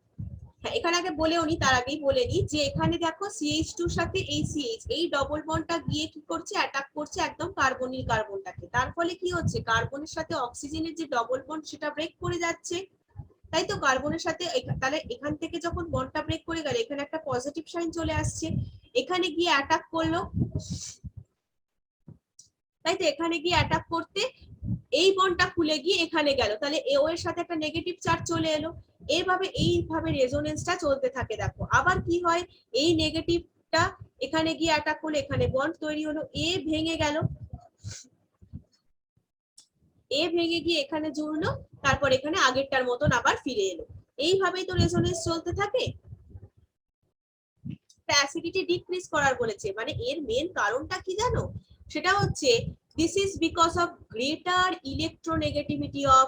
হ্যাঁ, এখানে আগে বলেও নি, তার আগেই বলে নি যে এখানে দেখো CH2 সাথে এই CH, এই ডবল বন্ডটা গিয়ে কি করছে? অ্যাটাক করছে একদম কার্বনিল কার্বনটাকে। তার ফলে কি হচ্ছে? কার্বনের সাথে অক্সিজেনের যে ডবল বন্ড সেটা ব্রেক করে যাচ্ছে, তাই তো। কার্বনের সাথে তাহলে এখান থেকে যখন বন্ডটা ব্রেক করে গেল এখানে একটা পজিটিভ সাইন চলে আসছে, এখানে গিয়ে অ্যাটাক করলো, তাই তো। এখানে গিয়ে অ্যাটাক করতে এই বন্ডটা খুলে গিয়ে এখানে গেল, তাহলে ও এর সাথে একটা নেগেটিভ চার্জ চলে এলো। এইভাবে রেজোনেন্সটা চলতে থাকে। দেখো আবার কি হয়, এই নেগেটিভটা এখানে গিয়ে অ্যাটাক করলে এখানে বন্ড তৈরি হলো, এ ভেঙে গেল, এ ভেঙে গিয়ে এখানে জুড়লো, তারপর এখানে আগেরটার মতন আবার ফিরে এলো। এইভাবেই তো রেজোনেন্স চলতে থাকে। অ্যাসিডিটি ডিক্রিজ করার বলেছে, মানে এর মেন কারণটা কি জানো? সেটা হচ্ছে this is because of greater electronegativity of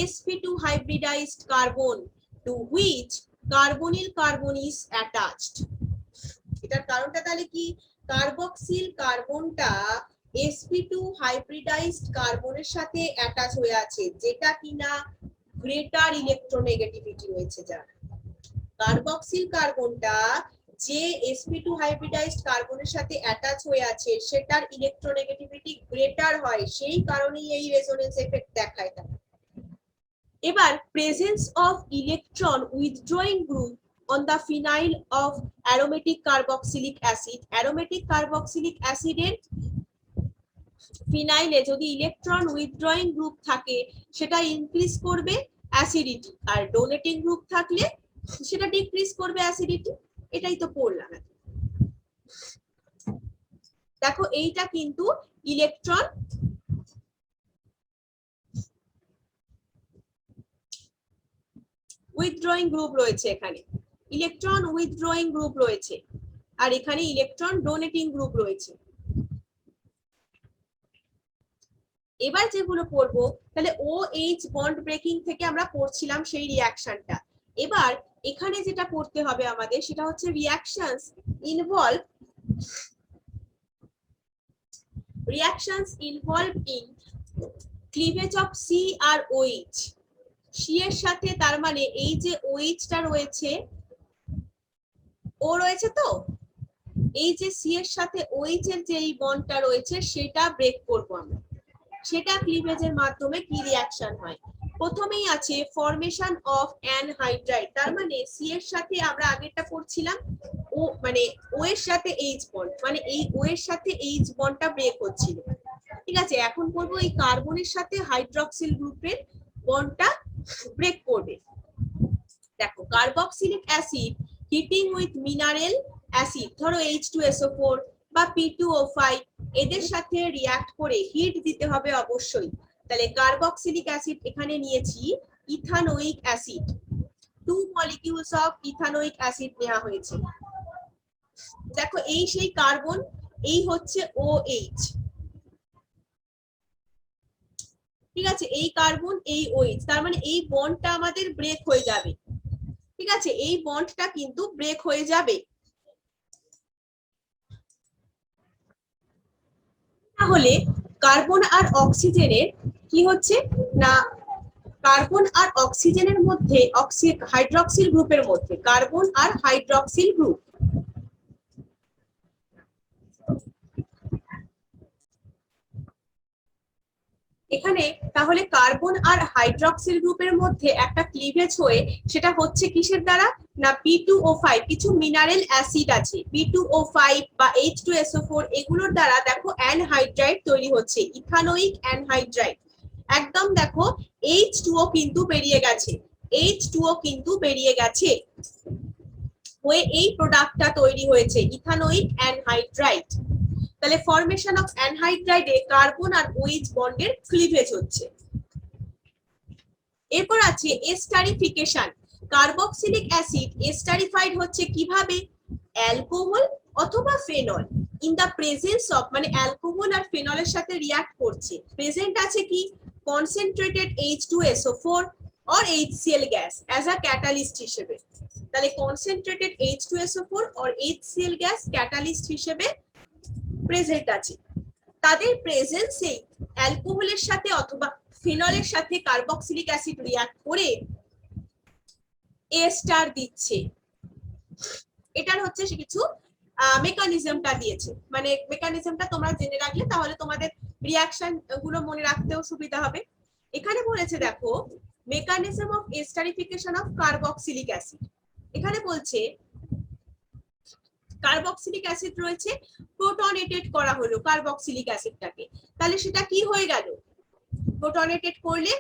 sp2 hybridized carbon to which carbonyl carbon is attached. এটার কারণটা তাহলে কি? কার্বক্সিল কার্বনটা sp2 হাইব্রিডাইজড কার্বনের সাথে অ্যাটাচ হয়ে আছে, যেটা কিনা গ্রেটার ইলেকট্রোনেগেটিভিটি রয়েছে যার। কার্বক্সিল কার্বনটা যে sp2 হাইব্রিডাইজড কার্বনের সাথে অ্যাটাচ হয়ে আছে সেটার ইলেকট্রোনেগেটিভিটি গ্রেটার হয়, সেই কারণেই এই রেজোনেন্স এফেক্ট দেখায়। এবার presence of electron withdrawing group on the phenyl of aromatic carboxylic acid, aromatic carboxylic অ্যাসিডের ফিনাইলে যদি ইলেকট্রন উইথড্রয়িং গ্রুপ থাকে সেটা ইনক্রিজ করবে অ্যাসিডিটি, আর ডোনেটিং গ্রুপ থাকলে সেটা ডিক্রিজ করবে অ্যাসিডিটি। এটাই তো পড়লাম। দেখো এইটা কিন্তু ইলেকট্রন উইথড্রয়িং গ্রুপ রয়েছে, এখানে ইলেকট্রন উইথড্রয়িং গ্রুপ রয়েছে, আর এখানে ইলেকট্রন ডোনেটিং গ্রুপ রয়েছে। এবার যেগুলো পড়বো, তাহলে OH বন্ড ব্রেকিং থেকে আমরা পড়ছিলাম সেই রিঅ্যাকশনটা। এবার এখানে যেটা পড়তে হবে আমাদের সেটা হচ্ছে reactions involve in cleavage of C আর OH। C এর সাথে, তার মানে এই যে OH টা রয়েছে, ও রয়েছে, তো এই যে C এর সাথে OH এর যে এই বন্ডটা রয়েছে সেটা ব্রেক করব আমরা। সেটা ক্লিভেজের মাধ্যমে কি রিঅ্যাকশন হয়? প্রথমেই আছে ফরমেশন অফ অ্যানহাইড্রাইড, তার মানে C এর সাথে আমরা আগেরটা পড়ছিলাম ও, মানে O এর সাথে H বন্ড, মানে এই O এর সাথে H বন্ডটা ব্রেক হচ্ছিল। ঠিক আছে, এখন বলবো এই কার্বনের সাথে হাইড্রক্সিল গ্রুপের বন্ডটা ব্রেক করবে। দেখো, carboxylic acid heating with mineral acid, ধরো H2SO4 বা P2O5, এদের সাথে রিঅ্যাক্ট করে হিট দিতে হবে অবশ্যই। তাহলে কার্বক্সিলিক অ্যাসিড এখানে নিয়েছি ethanoic acid, 2 molecules of ethanoic acid নেওয়া হয়েছে। দেখো, এই সেই কার্বন, এই হচ্ছে OH, ঠিক আছে, এই কার্বন, এই OH, তার মানে এই বন্ডটা আমাদের ব্রেক হয়ে যাবে। ঠিক আছে, এই বন্ডটা কিন্তু ব্রেক হয়ে যাবে। তাহলে কার্বন আর অক্সিজেনের কি হচ্ছে না, কার্বন আর অক্সিজেনের মধ্যে হাইড্রক্সিল গ্রুপের মধ্যে কার্বন আর হাইড্রক্সিল গ্রুপ, এখানে তাহলে কার্বন আর হাইড্রক্সিল গ্রুপের মধ্যে একটা ক্লিভেজ হয়ে সেটা হচ্ছে কিসের দ্বারা না P2O5, কিছু মিনারেল অ্যাসিড আছে P2O5 বা H2SO4, এগুলোর দ্বারা দেখো অ্যানহাইড্রাইড তৈরি হচ্ছে, ইথানোয়িক অ্যানহাইড্রাইড। একদম দেখো H2O কিন্তু বেরিয়ে গেছে, H2O কিন্তু বেরিয়ে গেছে, হয়ে এই প্রোডাক্টটা তৈরি হয়েছে ইথানোয়িক অ্যানহাইড্রাইড। তাহলে ফরমেশন অফ অ্যানহাইড্রাইডে কার্বন আর OH বন্ডের ক্লিভেজ হচ্ছে। এরপর আছে এস্টারিফিকেশন, কার্বক্সিলিক অ্যাসিড এস্টারিফাইড হচ্ছে কিভাবে, অ্যালকোহল অথবা phenol in the presence of, মানে অ্যালকোহল আর ফেনলের সাথে রিঅ্যাক্ট করছে, প্রেজেন্ট আছে কি concentrated H2SO4 or HCl gas as a catalyst হিসেবে। তাহলে concentrated H2SO4 or HCl gas catalyst হিসেবে প্রেজেন্ট আছে। তাদের প্রেজেন্সে অ্যালকোহলের সাথে অথবা ফেনলের সাথে কার্বক্সিলিক অ্যাসিড রিঅ্যাক্ট করে A* দিচ্ছে। এটার হচ্ছে কিছু মেকানিজমটা দিয়েছে, মানে মেকানিজমটা তোমরা জেনে রাখলে তাহলে তোমাদের রিঅ্যাকশন গুলো মনে রাখতেও সুবিধা হবে। এখানে বলেছে দেখো mechanism of esterification of carboxylic acid, এখানে বলছে কার্বক্সিলিক অ্যাসিড রয়েছে, প্রোটনেটেড করা হলো কার্বক্সিলিক অ্যাসিডটাকে, তাহলে সেটা কি হয়ে গেল, প্রোটনেটেড করলে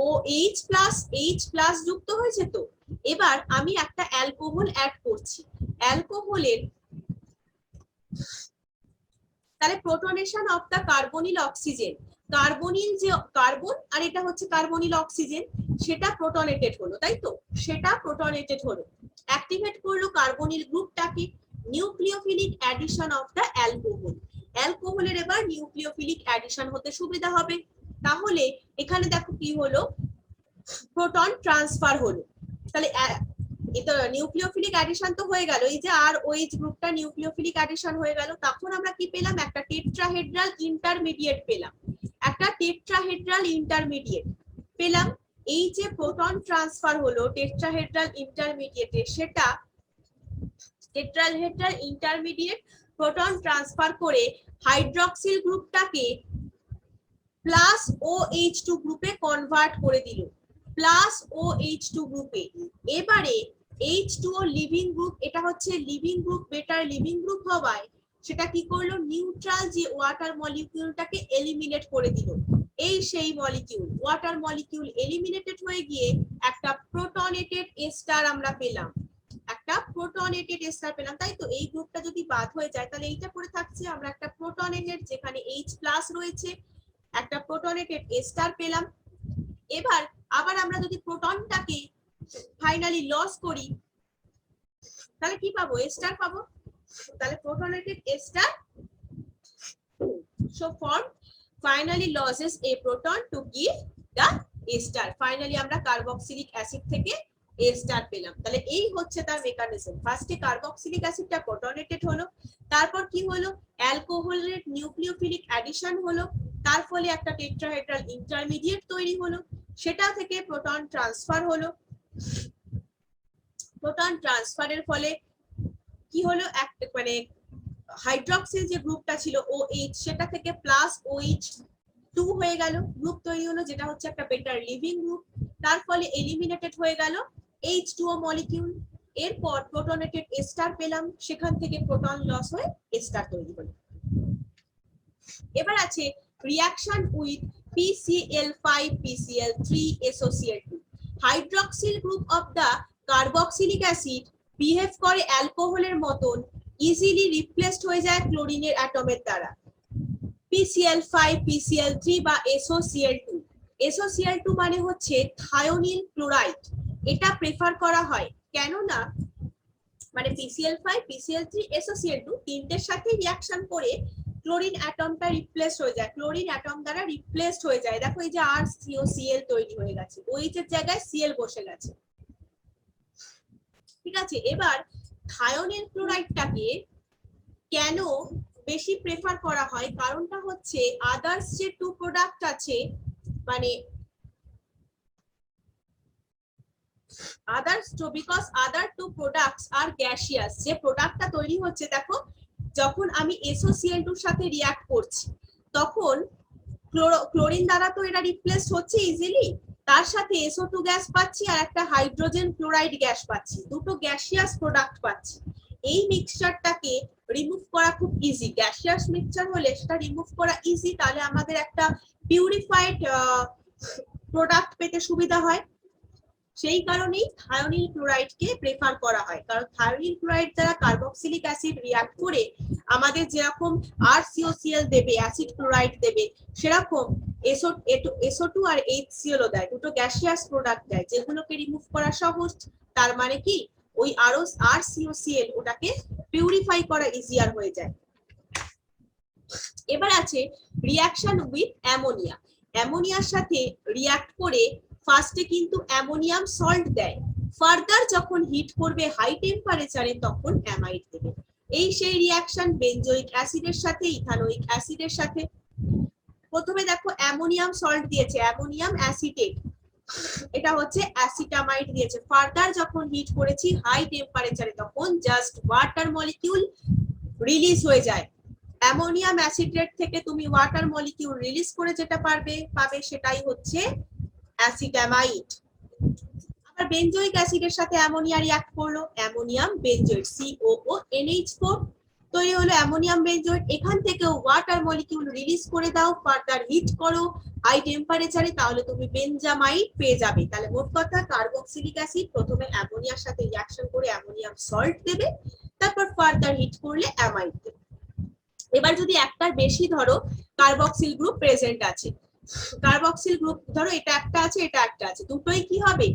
OH প্লাস H প্লাস যুক্ত হয়েছে। তো এবার আমি একটা অ্যালকোহল অ্যাড করছি, অ্যালকোহলের তাহলে protonation of the carbonyl oxygen, carbonyl যে কার্বন আর এটা হচ্ছে কার্বনিল অক্সিজেন, সেটা প্রোটনেটেড হলো, তাই তো, সেটা প্রোটনেটেড হলো, অ্যাক্টিভেট করলো কার্বনিল গ্রুপটাকে, nucleophilic addition of the alcohol, অ্যালকোহলের এবার নিউক্লিওফিলিক অ্যাডিশন হতে সুবিধা হবে। তাহলে এখানে দেখো কি হলো, প্রোটন ট্রান্সফার হলো। তাহলে এটা নিউক্লিওফিলিক অ্যাডিশন তো হয়ে গেল, এই যে আর OH গ্রুপটা নিউক্লিওফিলিক অ্যাডিশন হয়ে গেল, তখন আমরা কি পেলাম, একটা টেট্রাহেড্রাল ইন্টারমিডিয়েট পেলাম, একটা টেট্রাহেড্রাল ইন্টারমিডিয়েট পেলাম। এই যে প্রোটন ট্রান্সফার হলো টেট্রাহেড্রাল ইন্টারমিডিয়েটে, সেটা টেট্রাহেড্রাল ইন্টারমিডিয়েট প্রোটন ট্রান্সফার করে হাইড্রক্সিল গ্রুপটাকে প্লাস OH2 গ্রুপে কনভার্ট করে দিল, প্লাস OH2 গ্রুপে। এবারে H2O লিভিং গ্রুপ, এটা হচ্ছে living group, better living group হওয়ায় সেটা কি করলো, নিউট্রাল যে ওয়াটার মলিকিউলটাকে এলিমিনেট করে দিল। এই সেই মলিকিউল, ওয়াটার মলিকিউল এলিমিনেটেড হয়ে গিয়ে একটা প্রোটনেটেড এস্টার আমরা পেলাম, একটা প্রোটনেটেড এস্টার পেলাম, তাই তো। এই গ্রুপটা যদি বাদ হয়ে যায় তাহলে এইটা পড়ে থাকছে, আমরা একটা প্রোটনেটেড যেখানে H+ রয়েছে, একটা প্রোটনেটেড এস্টার পেলাম। এবার আবার আমরা যদি প্রোটনটাকে ফাইনালি লস করি তাহলে কি পাবো? A স্টার পাবো। তাহলে protonated A star. So form finally loses a proton to give the A star. Finally আমরা কার্বক্সিলিক অ্যাসিড থেকে A স্টার পেলাম। তাহলে এই হচ্ছে তার মেকানিজম। ফার্স্টে কার্বক্সিলিক অ্যাসিডটা প্রোটনেটেড হলো, তারপর কি হলো, অ্যালকোহলের নিউক্লিওফিলিক অ্যাডিশন হলো, তার ফলে একটা টেট্রাহেড্রাল ইন্টারমিডিয়েট তৈরি হলো, সেটা থেকে প্রোটন ট্রান্সফার হলো। প্রোটন ট্রান্সফারের ফলে কি হলো, একটা মানে হাইড্রক্সিল যে গ্রুপটা ছিল OH, সেটা থেকে প্লাস OH2 হয়ে গেল, গ্রুপ তৈরি হলো, যেটা হচ্ছে একটা বেটার লিভিং গ্রুপ। তার ফলে এলিমিনেটেড হয়ে গেল H2O মলিকিউল। এরপর প্রোটনেটেড A স্টার পেলাম, সেখান থেকে প্রোটন লস হয়ে A স্টার তৈরি হলো। এবার আছে reaction with PCl5 PCl3 SOCl2। Hydroxyl group of the carboxylic acid behave করে অ্যালকোহলের মতন, ইজিলি রিপ্লেসড হয়ে যায় ক্লোরিনের অ্যাটমের দ্বারা। PCl5 PCl3 বা SOCl2। SOCl2 মানে হচ্ছে থায়োনিল ক্লোরাইড। এটা প্রেফার করা হয় কেন না, মানে PCl5 PCl3 SOCl2 তিনটের সাথে রিঅ্যাকশন করে ক্লোরিন অ্যাটমটা রিপ্লেস হয়ে যায়, ক্লোরিন অ্যাটম দ্বারা রিপ্লেসড হয়ে যায়। দেখো এই যে RCOCl তৈরি হয়ে গেছে, OH এর জায়গায় Cl বসে গেছে, ঠিক আছে। এবার থায়োনিল ক্লোরাইডটাকে কেন বেশি প্রেফার করা হয়, কারণটা হচ্ছে আদার্স যে টু প্রোডাক্ট আছে, মানে others two, because other two products are gaseous. যে প্রোডাক্টটা তৈরি হচ্ছে, দেখো যখন আমি SOCl2 এর সাথে রিঅ্যাক্ট করছি তখন ক্লোরিন দ্বারা তো এটা রিপ্লেস হচ্ছে ইজিলি, তার সাথে SO2 গ্যাস পাচ্ছি আর একটা হাইড্রোজেন ক্লোরাইড গ্যাস পাচ্ছি, দুটো গ্যাসিয়াস প্রোডাক্ট পাচ্ছি। এই মিক্সচারটাকে রিমুভ করা খুব ইজি, গ্যাসিয়াস মিক্সচার হলে সেটা রিমুভ করা ইজি, তাহলে আমাদের একটা পিউরিফাইড প্রোডাক্ট পেতে সুবিধা হয়। সেই কারণেই থায়োনিল ক্লোরাইডকে প্রেফার করা হয়, কারণ থায়োনিল ক্লোরাইড দ্বারা কার্বক্সিলিক অ্যাসিড রিঅ্যাক্ট করে আমাদের যেরকম RCOCl দেবে, অ্যাসিড ক্লোরাইড দেবে, সেরকম SO2 আর HCl ও দেয়, দুটো গ্যাসিয়াস প্রোডাক্ট দেয়, যেগুলোকে রিমুভ করা সহজ। তার মানে কি ওই RCOCl ওটাকে পিউরিফাই করা ইজিয়ার হয়ে যায়। এবার আছে রিঅ্যাকশন উইথ অ্যামোনিয়া। অ্যামোনিয়ার সাথে রিঅ্যাক্ট করে ফার্স্টে কিন্তু অ্যামোনিয়াম সল্ট দেয়, ফার্দার যখন হিট করবে হাই টেম্পারেচারে তখন অ্যামাইড দেবে। এই সেই রিঅ্যাকশন বেনজোইক অ্যাসিডের সাথে ইথানোইক অ্যাসিডের সাথে। প্রথমে দেখো অ্যামোনিয়াম সল্ট দিয়েছে, অ্যামোনিয়াম অ্যাসিটেট, এটা হচ্ছে অ্যাসিটামাইড দিয়েছে। ফার্দার যখন হিট করেছি হাই টেম্পারেচারে তখন জাস্ট ওয়াটার মলিকিউল রিলিজ হয়ে যায়। অ্যামোনিয়াম অ্যাসিটেট থেকে তুমি ওয়াটার মলিকিউল রিলিজ করে যেটা পাবে সেটাই হচ্ছে অ্যাসিটামাইড। আবার বেনজোইক অ্যাসিডের সাথে অ্যামোনিয়া রিঅ্যাক্ট করলো, অ্যামোনিয়াম বেনজোয়েট COONH4 তৈরি হলো অ্যামোনিয়াম বেনজোয়েট। এখান থেকে ওয়াটার মলিকিউল রিলিজ করে দাও, ফার্দার হিট করো হাই টেম্পারেচারে, তাহলে তুমি বেনজামাইড পেয়ে যাবে। তাহলে মোট কথা কার্বক্সিলিক অ্যাসিড প্রথমে অ্যামোনিয়ার সাথে রিঅ্যাকশন করে অ্যামোনিয়াম সল্ট দেবে, তারপর ফার্দার হিট করলে অ্যামাইড দেবে। এবার যদি একটার বেশি ধরো কার্বক্সিল গ্রুপ প্রেজেন্ট আছে, কার্বক্সিল গ্রুপ ধরো এটা একটা আছে এটা একটা আছে, দুটোই কি হবে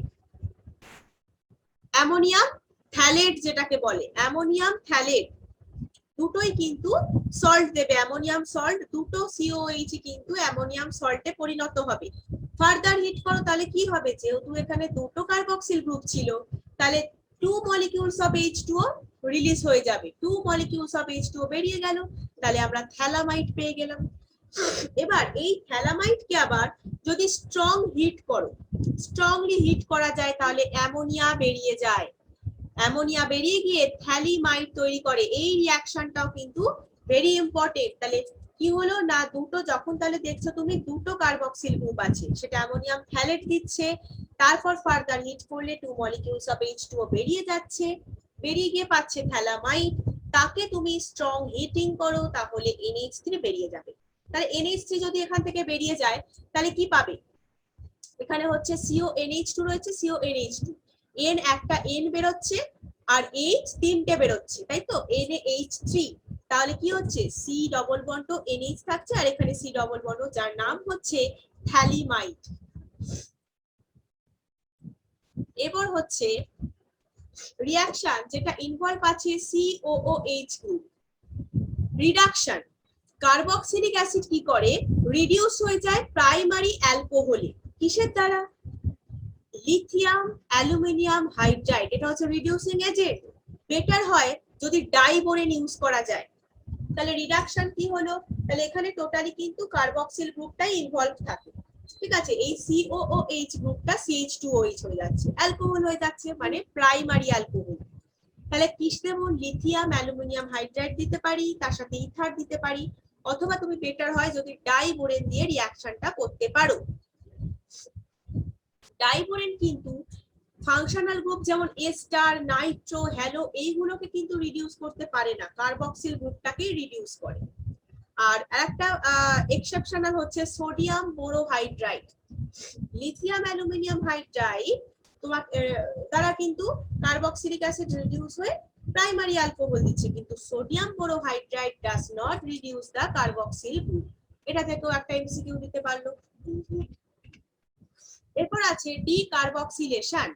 অ্যামোনিয়াম থ্যালেট, যেটাকে বলে অ্যামোনিয়াম থ্যালেট, দুটোই কিন্তু সল্ট দেবে, অ্যামোনিয়াম সল্ট, দুটো COH কিন্তু অ্যামোনিয়াম সল্টে পরিণত হবে। ফার্দার হিট করো তাহলে কি হবে, যেহেতু এখানে দুটো কার্বক্সিল গ্রুপ ছিল তাহলে 2 molecules of H2O রিলিজ হয়ে যাবে, 2 molecules of H2O বেরিয়ে গেল, তাহলে আমরা থ্যালামাইড পেয়ে গেলাম। এবার এই থ্যালামাইডকে আবার যদি স্ট্রং হিট করো, স্ট্রংলি হিট করা যায় তাহলে অ্যামোনিয়া বেরিয়ে যায়, অ্যামোনিয়া বেরিয়ে গিয়ে থ্যালিমাইড তৈরি করে। এই রিঅ্যাকশনটাও কিন্তু ভেরি ইম্পর্টেন্ট। তাহলে কি হলো না, দুটো যখন তাহলে দেখছো তুমি দুটো কার্বক্সিল গ্রুপ আছে, সেটা অ্যামোনিয়াম থ্যালেট দিচ্ছে, তারপর ফার্দার হিট করলে 2 molecules of H2O বেরিয়ে যাচ্ছে, বেরিয়ে গিয়ে পাচ্ছে থ্যালামাইড, তাকে তুমি স্ট্রং হিটিং করো তাহলে NH3 বেরিয়ে যাবে। তাহলে NH3 যদি এখান থেকে বেরিয়ে যায় তাহলে কি পাবে, এখানে হচ্ছে CONH2 রয়েছে, CONH2 N একটা N বেরোচ্ছে আর H তিনটে বেরোচ্ছে, তাই তো NH3, তাহলে কি হচ্ছে C ডবল বন্ড NH থাকছে আর এখানে C ডবল বন্ড, যার নাম হচ্ছে থ্যালিমাইড। এবার হচ্ছে রিঅ্যাকশন যেটা ইনভলভ আছে COOH group. Reduction, carboxylic acid কি করে, রিডিউস হয়ে যায় প্রাইমারি অ্যালকোহলে। কিসের দ্বারা? লিথিয়াম অ্যালুমিনিয়াম হাইড্রাইড, এটা হচ্ছে রিডিউসিং এজেন্ট। বেটার হয় যদি ডাইবোরেন ইউজ করা যায়। তাহলে রিডাকশন কি হলো, তাহলে এখানে টোটালি কিন্তু কার্বক্সিল গ্রুপটাই ইনভলভ থাকে। ঠিক আছে, এই COOH গ্রুপটা CH2OH হয়ে যাচ্ছে, অ্যালকোহল হয়ে যাচ্ছে, মানে প্রাইমারি অ্যালকোহল। তাহলে কিস দেবো, লিথিয়াম অ্যালুমিনিয়াম হাইড্রাইড দিতে পারি, তার সাথে ইথার দিতে পারি, অথবা তুমি বেটার হয় যদি ডাইবোরেন দিয়ে রিঅ্যাকশনটা করতে পারো। ডাইবোরেন কিন্তু ফাংশনাল গ্রুপ যেমন এ স্টার, নাইট্রো, হ্যালো এইগুলোকে কিন্তু রিডিউস করতে পারে না, কার্বক্সিল গ্রুপটাকেই রিডিউস করে। আর একটা এক্সেপশনাল হচ্ছে sodium borohydride. Lithium aluminium hydride তোমার দ্বারা কিন্তু কার্বক্সিলিক অ্যাসিড রিডিউস হয়ে প্রাইমারি অ্যালকোহল দিচ্ছে, কিন্তু sodium borohydride does not reduce the carboxyl group. এটা থেকেও একটা এমসিকিউ দিতে পারলো। এরপর আছে ডিকার্বক্সিলেশন।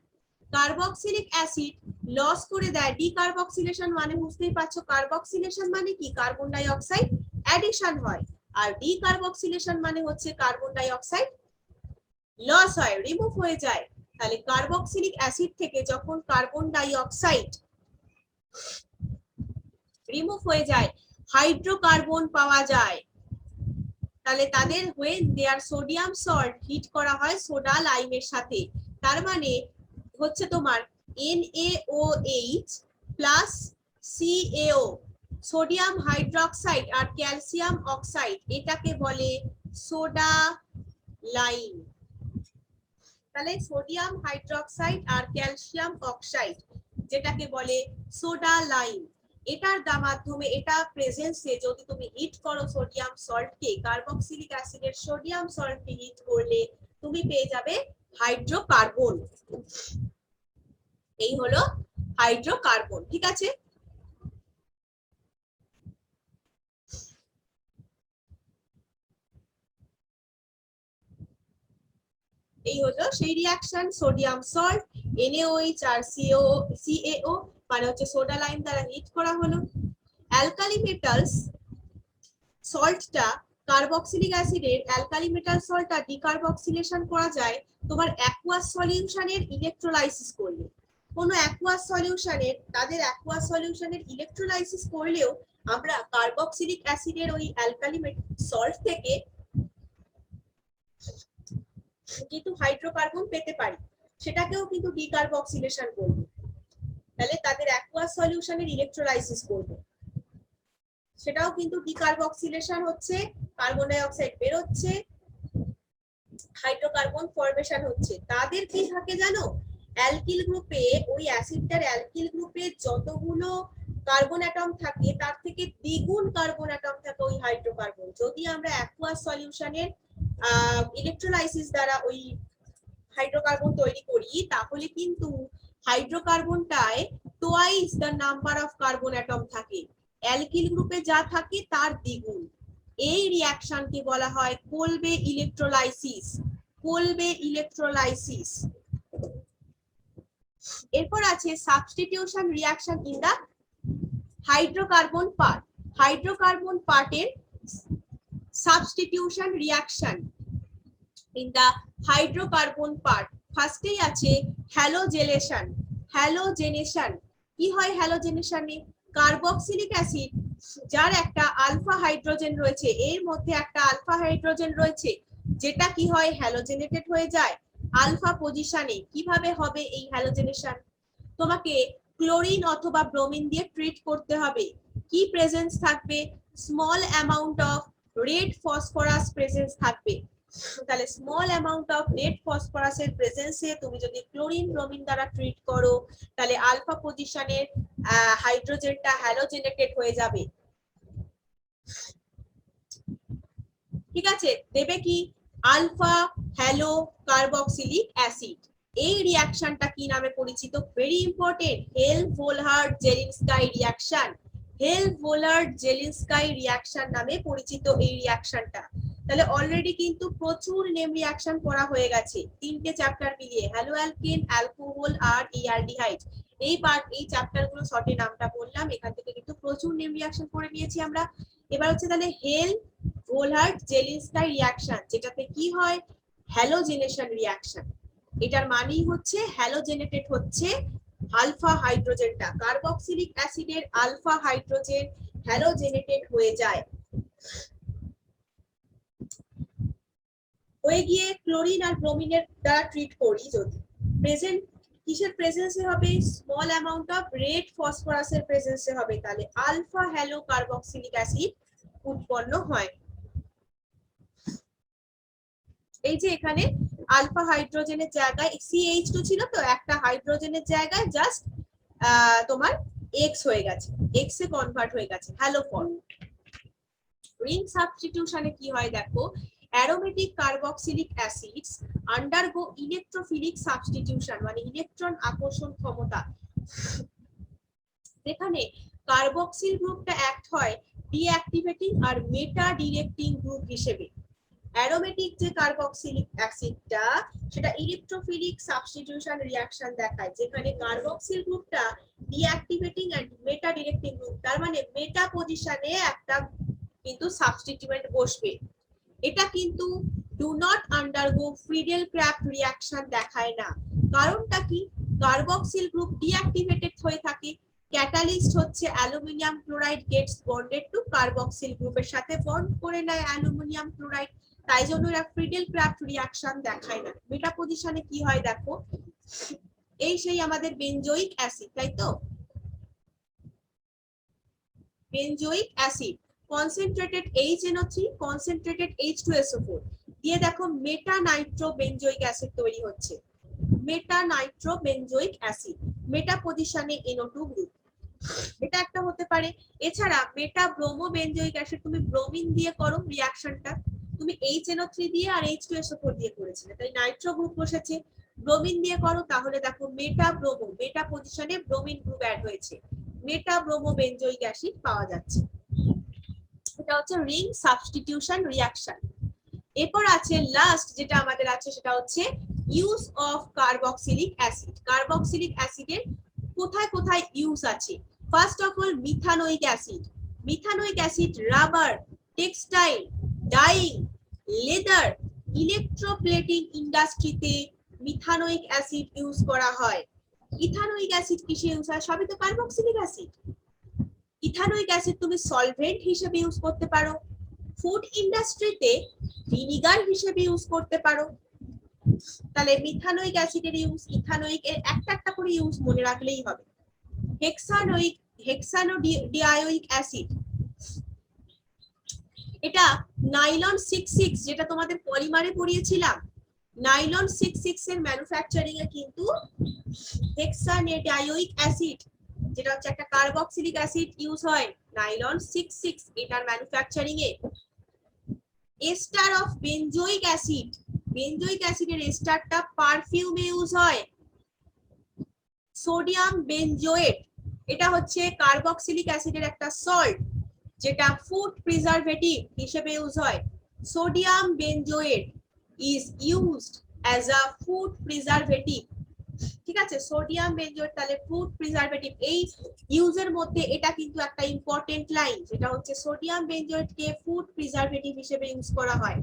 কার্বক্সিলিক অ্যাসিড লস করে দেয়। ডিকার্বক্সিলেশন মানে বুঝতেই পারছো, কার্বক্সিলেশন মানে কি, কার্বন ডাই অক্সাইড অ্যাডিশন হয়, আর ডিকার্বক্সিলেশন মানে হচ্ছে কার্বন ডাই অক্সাইড লস হয়, রিমুভ হয়ে যায়। তাহলে কার্বক্সিলিক অ্যাসিড থেকে যখন কার্বন ডাই অক্সাইড রিমুভ হয়ে যায়, হাইড্রোকার্বন পাওয়া যায়। তাহলে তাদের when their sodium salt heat করা হয় সোডা লাইমের সাথে, তার মানে হচ্ছে তোমার NaOH plus CaO, sodium hydroxide আর ক্যালসিয়াম অক্সাইড, এটাকে বলে সোডা লাইম। তাহলে সোডিয়াম হাইড্রোক্সাইড আর ক্যালসিয়াম অক্সাইড যেটাকে বলে সোডা লাইম, এটার মাধ্যমে এটা প্রেজেন্সে যদি তুমি হিট করো সোডিয়াম সল্টকে, কার্বক্সিলিক অ্যাসিডের সোডিয়াম সল্টকে হিট করলে তুমি পেয়ে যাবে হাইড্রোকার্বন। এই হলো হাইড্রোকার্বন। ঠিক আছে, এই হলো সেই রিঅ্যাকশন, সোডিয়াম সল্ট NaOH আর CaO মানে হচ্ছে সোডা লাইম দ্বারা হিট করা হলো। অ্যালকালি মেটালস সল্টটা, কার্বক্সিলিক অ্যাসিডের অ্যালকালি মেটাল সল্টটা ডিকার্বক্সিলেশন করা যায় তোমার অ্যাকুয়াস সলিউশনের ইলেকট্রোলাইসিস করলে। কোনো অ্যাকুয়াস সলিউশনের, তাদের অ্যাকুয়াস সলিউশনের ইলেকট্রোলাইসিস করলেও আমরা কার্বক্সিলিক অ্যাসিডের ওই অ্যালকালি সল্ট থেকে কিন্তু হাইড্রোকার্বন পেতে পারি, সেটাকেও কিন্তু ডিকার্বক্সিলেশন করব। তাহলে তাদের অ্যাকুয়াস সলিউশনের ইলেকট্রোলাইসিস করব, সেটাও কিন্তু ডিকার্বক্সিলেশন হচ্ছে, কার্বন ডাই অক্সাইড বের হচ্ছে, হাইড্রোকার্বন ফরমেশন হচ্ছে। তাদের কি থাকে জানো, অ্যালকিল গ্রুপে, ওই অ্যাসিডটার অ্যালকিল গ্রুপে যতগুলো কার্বন অ্যাটম থাকে তার থেকে দ্বিগুণ কার্বন অ্যাটম থাকে ওই হাইড্রোকার্বন। যদি আমরা অ্যাকুয়াস সলিউশনের ইলেকট্রোলাইসিস দ্বারা ওই হাইড্রোকার্বন তৈরি করি, তাহলে কিন্তু হাইড্রোকার্বনটায় twice the number of carbon atom থাকে, অ্যালকিল গ্রুপে যা থাকে তার দ্বিগুণ। এই রিঅ্যাকশনকে বলা হয় কোলবে ইলেকট্রোলাইসিস। কোলবে ইলেকট্রোলাইসিস। এরপর আছে substitution reaction in the hydrocarbon part. Hydrocarbon পার্টের substitution reaction in the hydrocarbon part. ফার্স্টেই আছে হ্যালোজেনেশন। হ্যালোজেনেশন কি হয়, হ্যালোজেনেশনে কার্বক্সিলিক অ্যাসিড যার একটা আলফা হাইড্রোজেন রয়েছে, এর মধ্যে একটা আলফা হাইড্রোজেন রয়েছে, যেটা কি হয় হ্যালোজেনেটেড হয়ে যায় আলফা পজিশনে। কিভাবে হবে এই হ্যালোজেনেশন, তোমাকে ক্লোরিন অথবা ব্রোমিন দিয়ে ট্রিট করতে হবে। কি প্রেজেন্স থাকবে, small amount of red phosphorus presence থাকবে। তাহলে স্মল অ্যামাউন্ট অফ রেড ফসফরাসের প্রেজেন্সে তুমি যদি ক্লোরিন ব্রোমিন দ্বারা ট্রিট করো, তাহলে আলফা পজিশনের হাইড্রোজেনটা হ্যালোজেনেটেড হয়ে যাবে। ঠিক আছে, দেবে কি আলফা হ্যালো কার্বক্সিলিক অ্যাসিড। এই রিঅ্যাকশনটা কি নামে পরিচিত, ভেরি ইম্পর্টেন্ট, হেল-ভোলার্ড-জেলিনস্কাই রিঅ্যাকশন। হেল-ভোলার্ড-জেলিনস্কাই রিঅ্যাকশন নামে পরিচিত এই রিঅ্যাকশনটা। তাহলে অলরেডি কিন্তু প্রচুর নেম রিঅ্যাকশন করা হয়ে গেছে তিনটে চ্যাপ্টার মিলিয়ে, হ্যালো অ্যালকেন, অ্যালকোহল আর এআলডিহাইড। এই চ্যাপ্টার গুলো শর্টে নামটা বললাম, এখান থেকে কিন্তু প্রচুর নেম রিঅ্যাকশন করে নিয়েছি আমরা। এবার হচ্ছে তাহলে হেল গোলহার্ট জেলিনস্কাই রিঅ্যাকশন, যেটাতে কি হয় হ্যালোজেনেশন রিঅ্যাকশন। এটার মানেই হচ্ছে হ্যালোজেনেটেড হচ্ছে আলফা হাইড্রোজেনটা, কার্বক্সিলিক অ্যাসিডের আলফা হাইড্রোজেন হ্যালোজেনেটেড হয়ে যায়, হয়ে গিয়ে ক্লোরিন আর ব্রোমিনের দ্বারা ট্রিট করি যদি প্রেজেন্ট কিসের প্রেজেন্সে হবে, স্মল অ্যামাউন্ট অফ রেড ফসফরাসের প্রেজেন্সে হবে, তাহলে আলফা হ্যালো কার্বক্সিলিক অ্যাসিড উৎপন্ন হয়। এই যে এখানে আলফা হাইড্রোজেনের জায়গায় CH2 ছিল, তো একটা হাইড্রোজেনের জায়গায় জাস্ট তোমার X হয়ে গেছে, X এ কনভার্ট হয়ে গেছে হ্যালো ফর্ম। রিং সাবস্টিটিউশনে কি হয় দেখো, aromatic carboxylic acids undergo electrophilic substitution, মানে ইলেকট্রন আকর্ষণ ক্ষমতা। এখানে কার্বক্সিল গ্রুপটা অ্যাক্ট হয় ডিঅ্যাক্টিভেটিং আর মেটা ডিরেক্টিং গ্রুপ হিসেবে। অ্যারোমেটিক যে কার্বক্সিলিক অ্যাসিডটা সেটা ইলেকট্রোফিলিক সাবস্টিটিউশন রিঅ্যাকশন দেখায়, যেখানে কার্বক্সিল গ্রুপটা ডিঅ্যাক্টিভেটিং এন্ড মেটা ডিরেক্টিং গ্রুপ, তার মানে মেটা পজিশনে একটা কিন্তু সাবস্টিটিউয়েন্ট বসবে। এটা কিন্তু do not undergo Friedel Crafts reaction দেখায় না। কারণটা কি, কার্বক্সিল গ্রুপ ডিঅ্যাক্টিভেটেড হয়ে থাকে, ক্যাটালিস্ট হচ্ছে aluminium chloride gets bonded to carboxyl গ্রুপের সাথে বন্ড করে নেয় অ্যালুমিনিয়াম ক্লোরাইড, তাই জন্য এরা ফ্রিডেল ক্র্যাফট রিঅ্যাকশন দেখায় না। মেটা পজিশনে কি হয় দেখো, এই সেই আমাদের বেনজোইক অ্যাসিড, তাই তো benzoic acid concentrated HNO3 concentrated H2SO4 দিয়ে দেখো মেটা নাইট্রো বেনজোইক অ্যাসিড তৈরি হচ্ছে, মেটা নাইট্রো বেনজোইক অ্যাসিড, মেটা পজিশনে NO2 গ্রুপ, এটা একটা হতে পারে। এছাড়া মেটা ব্রোমো বেনজোইক অ্যাসিড তুমি ব্রোমিন দিয়ে করো রিঅ্যাকশনটা, তুমি HNO3 দিয়ে আর H2SO4 দিয়ে করেছিলে, তাই নাইট্রো গ্রুপ বসেছে, ব্রোমিন দিয়ে করো তাহলে দেখো মেটা ব্রোমো, মেটা পজিশনে ব্রোমিন গ্রুপ অ্যাড হয়েছে, মেটা ব্রোমো বেনজোইক অ্যাসিড পাওয়া যাচ্ছে। এটা হচ্ছে রিং সাবস্টিটিউশন রিঅ্যাকশন। এরপর আছে লাস্ট যেটা আমাদের আছে সেটা হচ্ছে use of carboxylic acid. Carboxylic অ্যাসিডের কোথায় কোথায় ইউজ আছে, first of all methanoic acid. Methanoic acid rubber, textile, dyeing, leather, electroplating ইন্ডাস্ট্রিতে মিথানোইক অ্যাসিড ইউজ করা হয়। ইথানোইক অ্যাসিড কিসে ইউজ হয়, সবই তো কার্বক্সিলিক অ্যাসিড। ইথানোইক অ্যাসিড তুমি সলভেন্ট হিসেবে ইউজ করতে পারো, ফুড ইন্ডাস্ট্রিতে ভিনিগার হিসেবে ইউজ করতে পারো। তাহলে মিথানোইক অ্যাসিডের ইউজ, ইথানোইক এর একটা একটা করে ইউজ মনে রাখলেই হবে। হেক্সানোডিয়ায়োইক অ্যাসিড, এটা নাইলন 66 যেটা তোমাদের পলিমারে পড়িয়েছিলাম, নাইলন 66 এর ম্যানুফ্যাকচারিং এ কিন্তু হেক্সানোডিয়ায়োইক অ্যাসিড যেটা হচ্ছে একটা কার্বক্সিলিক অ্যাসিড ইউজ হয় নাইলন 66 এটার ম্যানুফ্যাকচারিং এ। Ester of benzoic acid, benzoic অ্যাসিডের এস্টারটা পারফিউমে ইউজ হয়। সোডিয়াম বেনজোয়েট, এটা হচ্ছে কার্বক্সিলিক অ্যাসিডের একটা সল্ট যেটা ফুড প্রিজারভেটিভ হিসেবে ইউজ হয়। Sodium benzoate is used as a food preservative, ঠিক আছে, সোডিয়াম বেনজোয়েট তাহলে ফুড প্রিজারভেটিভ, এই ইউজের মধ্যে এটা কিন্তু একটা ইম্পর্টেন্ট লাইন, যেটা হচ্ছে সোডিয়াম বেনজোয়েট কে ফুড প্রিজারভেটিভ হিসেবে ইউজ করা হয়।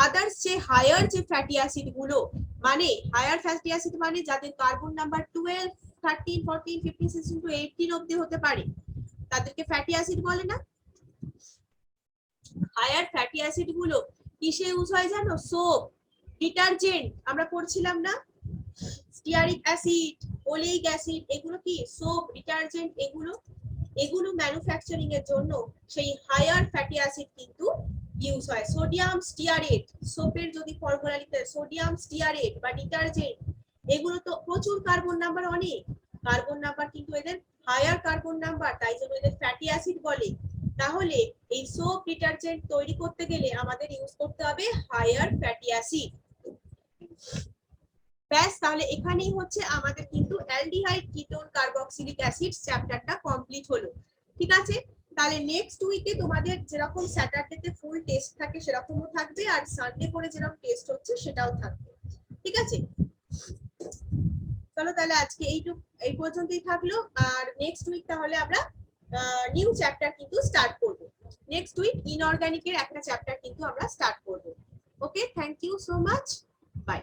আদার্স যে হায়ার যে ফ্যাটি অ্যাসিড গুলো, মানে হায়ার ফ্যাটি অ্যাসিড মানে যাদের কার্বন নাম্বার 12, 13, 14, 15, 16 to 18 অবধি হতে পারে, তাদেরকে ফ্যাটি অ্যাসিড বলে না। হায়ার ফ্যাটি অ্যাসিড গুলো কিসে ইউজ হয় জানো, সোপ, ডিটারজেন্ট, আমরা পড়ছিলাম না স্টিয়ারিক অ্যাসিড, ওলেইক অ্যাসিড, এগুলো কি সোপ, ডিটারজেন্ট, এগুলো ম্যানুফ্যাকচারিং এর জন্য সেই হায়ার ফ্যাটি অ্যাসিড কিন্তু ইউজ হয়। সোডিয়াম স্টিয়ারেট, সোপের যদি ফর্মুলা লিখতে সোডিয়াম স্টিয়ারেট বা ডিটারজেন্ট, এগুলো তো প্রচুর কার্বন নাম্বার, অনেক কার্বন নাম্বার, কিন্তু এদের হায়ার কার্বন নাম্বার, তাই জন্য এদের ফ্যাটি অ্যাসিড বলে। তাহলে এই সোপ ডিটারজেন্ট তৈরি করতে গেলে আমাদের ইউজ করতে হবে হায়ার ফ্যাটি অ্যাসিড। ব্যাস, তাহলে এখানেই হচ্ছে আমাদের কিন্তু অ্যালডিহাইড, কিটোন, কার্বক্সিলিক অ্যাসিড চ্যাপ্টারটা কমপ্লিট হলো। ঠিক আছে, তাহলে নেক্সট উইকে তোমাদের যেরকম স্যাটারডেতে ফুল টেস্ট থাকে সেরকমও থাকবে, আর সানডে করে যেরকম টেস্ট হচ্ছে সেটাও থাকবে। ঠিক আছে, চলো তাহলে আজকে এই পর্যন্তই থাকলো। আর নেক্সট উইক তাহলে আমরা নিউ চ্যাপ্টার কিন্তু স্টার্ট করব। নেক্সট উইক ইনঅর্গানিকের একটা চ্যাপ্টার কিন্তু আমরা স্টার্ট করব। Okay, thank you so much, by.